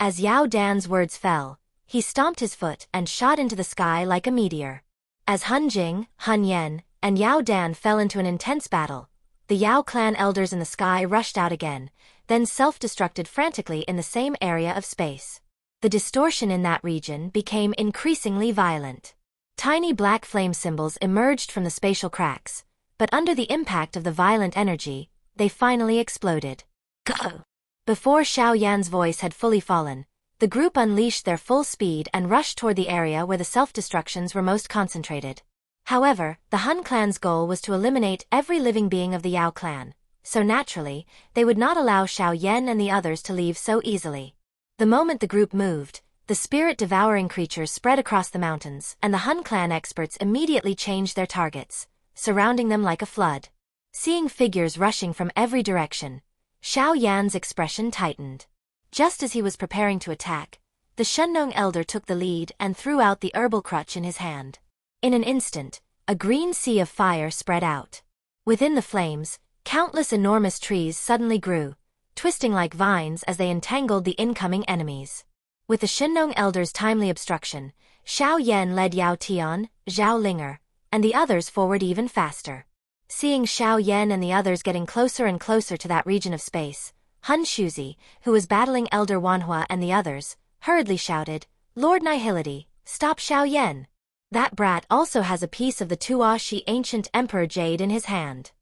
As Yao Dan's words fell, he stomped his foot and shot into the sky like a meteor. As Hun Jing, Hun Yen, and Yao Dan fell into an intense battle, the Yao clan elders in the sky rushed out again, then self-destructed frantically in the same area of space. The distortion in that region became increasingly violent. Tiny black flame symbols emerged from the spatial cracks, but under the impact of the violent energy, they finally exploded. Go! Before Xiao Yan's voice had fully fallen, the group unleashed their full speed and rushed toward the area where the self-destructions were most concentrated. However, the Hun clan's goal was to eliminate every living being of the Yao clan, so naturally, they would not allow Xiao Yan and the others to leave so easily. The moment the group moved, the spirit-devouring creatures spread across the mountains, and the Hun clan experts immediately changed their targets, surrounding them like a flood. Seeing figures rushing from every direction, Xiao Yan's expression tightened. Just as he was preparing to attack, the Shenong elder took the lead and threw out the herbal crutch in his hand. In an instant, a green sea of fire spread out. Within the flames, countless enormous trees suddenly grew, twisting like vines as they entangled the incoming enemies. With the Shenong elder's timely obstruction, Xiao Yan led Yao Tian, Zhao Linger, and the others forward even faster. Seeing Xiao Yan and the others getting closer and closer to that region of space, Han Shuzi, who was battling Elder Wanhua and the others, hurriedly shouted, "Lord Nihility, stop Xiao Yan! That brat also has a piece of the Tuashi ancient emperor jade in his hand."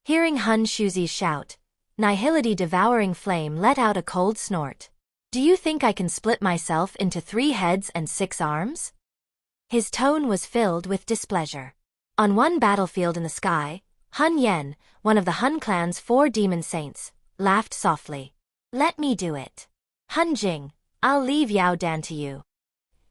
Hearing Han Shuzi's shout, Nihility devouring flame let out a cold snort. "Do you think I can split myself into 3 heads and 6 arms?" His tone was filled with displeasure. On one battlefield in the sky, Hun Yen, one of the Hun clan's 4 demon saints, laughed softly. "Let me do it. Hun Jing, I'll leave Yao Dan to you."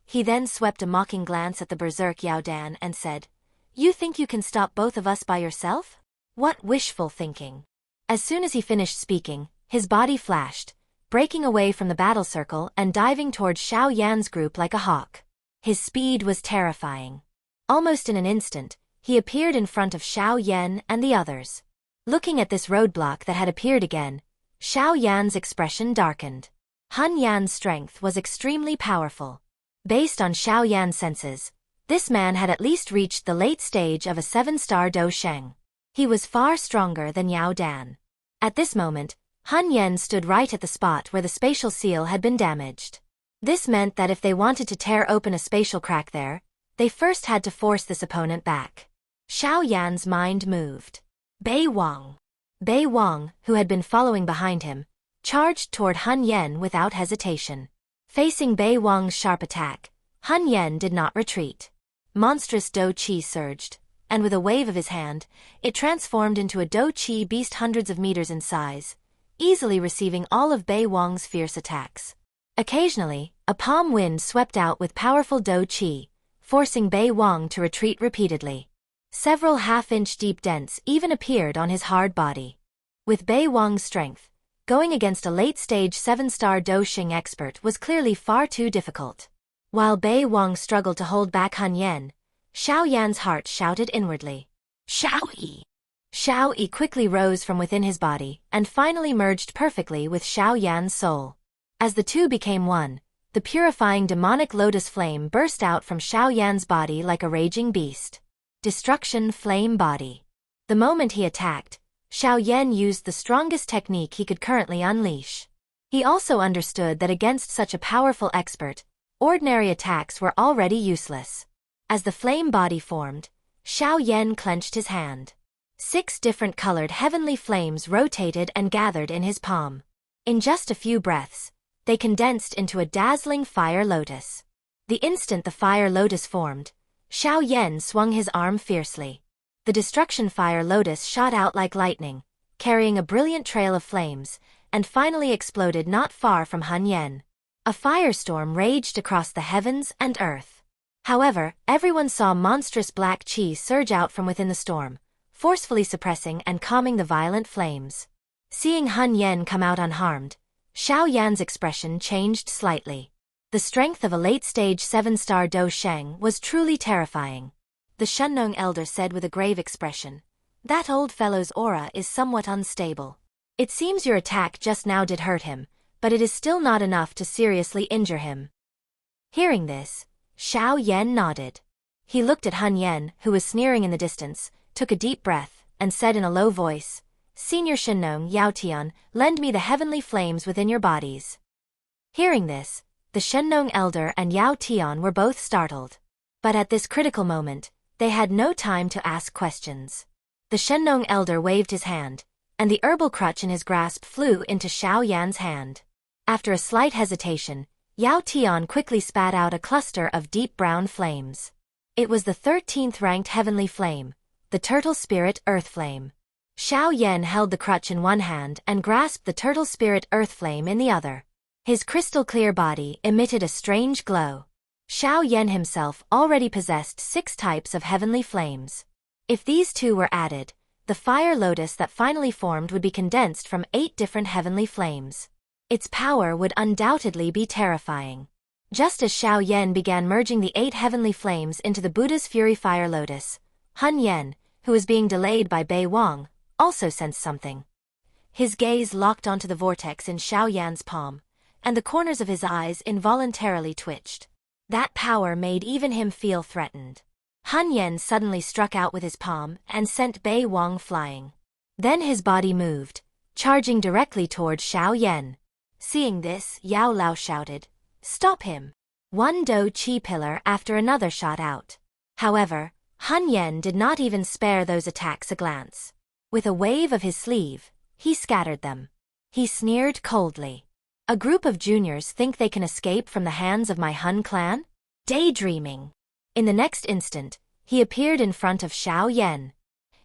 He then swept a mocking glance at the berserk Yao Dan and said, "You think you can stop both of us by yourself? What wishful thinking." As soon as he finished speaking, his body flashed, breaking away from the battle circle and diving towards Xiao Yan's group like a hawk. His speed was terrifying. Almost in an instant, he appeared in front of Xiao Yan and the others. Looking at this roadblock that had appeared again, Xiao Yan's expression darkened. Han Yan's strength was extremely powerful. Based on Xiao Yan's senses, this man had at least reached the late stage of a 7-star Do Sheng. He was far stronger than Yao Dan. At this moment, Han Yan stood right at the spot where the spatial seal had been damaged. This meant that if they wanted to tear open a spatial crack there, they first had to force this opponent back. Xiao Yan's mind moved. Bei Wang. Bei Wang, who had been following behind him, charged toward Han Yan without hesitation. Facing Bei Wang's sharp attack, Han Yan did not retreat. Monstrous Do Qi surged, and with a wave of his hand, it transformed into a Do Qi beast hundreds of meters in size, easily receiving all of Bei Wang's fierce attacks. Occasionally, a palm wind swept out with powerful Do Qi, forcing Bei Wang to retreat repeatedly. Several half-inch deep dents even appeared on his hard body. With Bei Wang's strength, going against a late-stage 7-star Do Xing expert was clearly far too difficult. While Bei Wang struggled to hold back Han Yan, Xiao Yan's heart shouted inwardly, "Xiao Yi!" Xiao Yi quickly rose from within his body and finally merged perfectly with Xiao Yan's soul. As the two became one, the purifying demonic lotus flame burst out from Xiao Yan's body like a raging beast. Destruction Flame Body. The moment he attacked, Xiao Yan used the strongest technique he could currently unleash. He also understood that against such a powerful expert, ordinary attacks were already useless. As the flame body formed, Xiao Yan clenched his hand. 6 different colored heavenly flames rotated and gathered in his palm. In just a few breaths, they condensed into a dazzling fire lotus. The instant the fire lotus formed, Xiao Yan swung his arm fiercely. The destruction fire lotus shot out like lightning, carrying a brilliant trail of flames, and finally exploded not far from Han Yan. A firestorm raged across the heavens and earth. However, everyone saw monstrous black chi surge out from within the storm, forcefully suppressing and calming the violent flames. Seeing Han Yan come out unharmed, Xiao Yan's expression changed slightly. The strength of a late-stage 7-star Do Sheng was truly terrifying. The Shennong elder said with a grave expression, "That old fellow's aura is somewhat unstable. It seems your attack just now did hurt him, but it is still not enough to seriously injure him." Hearing this, Xiao Yan nodded. He looked at Han Yan, who was sneering in the distance, took a deep breath, and said in a low voice, "Senior Shennong Yao Tian, lend me the heavenly flames within your bodies." Hearing this, the Shennong elder and Yao Tian were both startled. But at this critical moment, they had no time to ask questions. The Shennong elder waved his hand, and the herbal crutch in his grasp flew into Xiao Yan's hand. After a slight hesitation, Yao Tian quickly spat out a cluster of deep brown flames. It was the 13th ranked heavenly flame, the turtle spirit earth flame. Xiao Yan held the crutch in one hand and grasped the turtle spirit earth flame in the other. His crystal-clear body emitted a strange glow. Xiao Yan himself already possessed 6 types of heavenly flames. If these 2 were added, the fire lotus that finally formed would be condensed from 8 different heavenly flames. Its power would undoubtedly be terrifying. Just as Xiao Yan began merging the 8 heavenly flames into the Buddha's Fury Fire Lotus, Han Yan, who was being delayed by Bei Wang, also sensed something. His gaze locked onto the vortex in Xiao Yan's palm, and the corners of his eyes involuntarily twitched. That power made even him feel threatened. Han Yen suddenly struck out with his palm and sent Bei Wang flying. Then his body moved, charging directly toward Xiao Yan. Seeing this, Yao Lao shouted, "Stop him!" One Do Chi pillar after another shot out. However, Han Yen did not even spare those attacks a glance. With a wave of his sleeve, he scattered them. He sneered coldly. "A group of juniors think they can escape from the hands of my Hun clan? Daydreaming." In the next instant, he appeared in front of Xiao Yan.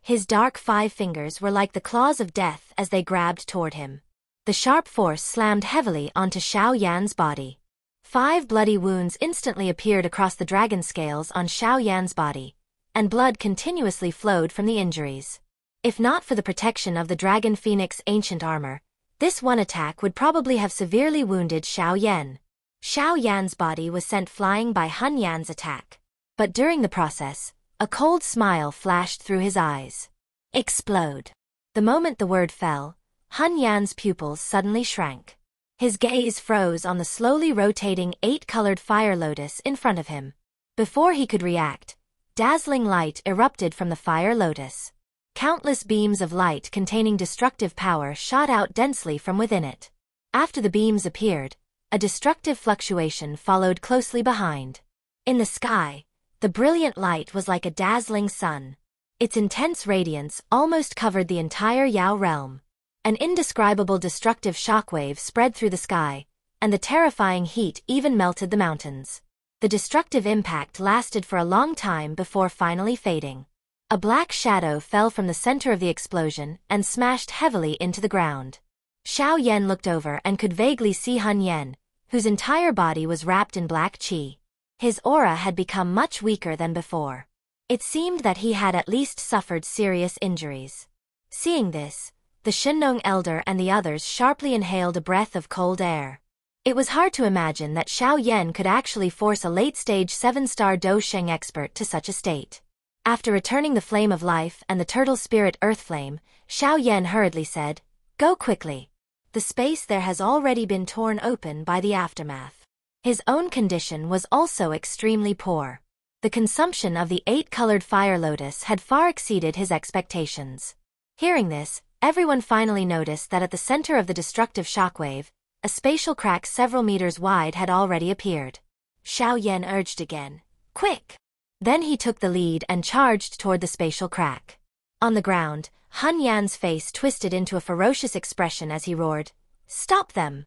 His dark 5 fingers were like the claws of death as they grabbed toward him. The sharp force slammed heavily onto Xiao Yan's body. 5 bloody wounds instantly appeared across the dragon scales on Xiao Yan's body, and blood continuously flowed from the injuries. If not for the protection of the Dragon Phoenix ancient armor, this one attack would probably have severely wounded Xiao Yan. Xiao Yan's body was sent flying by Han Yan's attack. But during the process, a cold smile flashed through his eyes. Explode. The moment the word fell, Han Yan's pupils suddenly shrank. His gaze froze on the slowly rotating 8-colored fire lotus in front of him. Before he could react, dazzling light erupted from the fire lotus. Countless beams of light containing destructive power shot out densely from within it. After the beams appeared, a destructive fluctuation followed closely behind. In the sky, the brilliant light was like a dazzling sun. Its intense radiance almost covered the entire Yao realm. An indescribable destructive shockwave spread through the sky, and the terrifying heat even melted the mountains. The destructive impact lasted for a long time before finally fading. A black shadow fell from the center of the explosion and smashed heavily into the ground. Xiao Yan looked over and could vaguely see Han Yen, whose entire body was wrapped in black qi. His aura had become much weaker than before. It seemed that he had at least suffered serious injuries. Seeing this, the Shinong elder and the others sharply inhaled a breath of cold air. It was hard to imagine that Xiao Yan could actually force a late-stage 7-star Do Sheng expert to such a state. After returning the flame of life and the turtle spirit earth flame, Xiao Yan hurriedly said, "Go quickly. The space there has already been torn open by the aftermath." His own condition was also extremely poor. The consumption of the 8-colored fire lotus had far exceeded his expectations. Hearing this, everyone finally noticed that at the center of the destructive shockwave, a spatial crack several meters wide had already appeared. Xiao Yan urged again, "Quick!" Then he took the lead and charged toward the spatial crack. On the ground, Han Yan's face twisted into a ferocious expression as he roared, "Stop them!"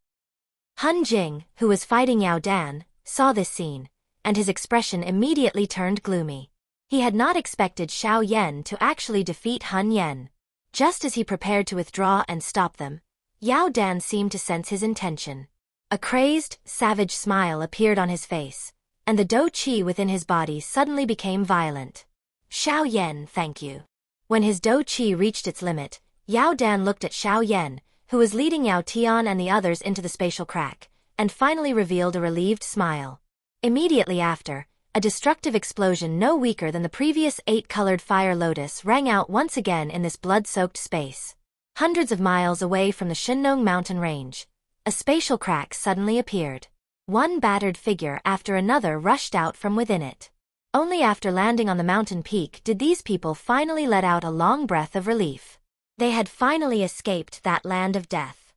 Han Jing, who was fighting Yao Dan, saw this scene, and his expression immediately turned gloomy. He had not expected Xiao Yan to actually defeat Han Yen. Just as he prepared to withdraw and stop them, Yao Dan seemed to sense his intention. A crazed, savage smile appeared on his face, and the Do Chi within his body suddenly became violent. "Xiao Yan, thank you." When his Do Chi reached its limit, Yao Dan looked at Xiao Yan, who was leading Yao Tian and the others into the spatial crack, and finally revealed a relieved smile. Immediately after, a destructive explosion no weaker than the previous 8-colored fire lotus rang out once again in this blood-soaked space. Hundreds of miles away from the Shinong mountain range, a spatial crack suddenly appeared. One battered figure after another rushed out from within it. Only after landing on the mountain peak did these people finally let out a long breath of relief. They had finally escaped that land of death.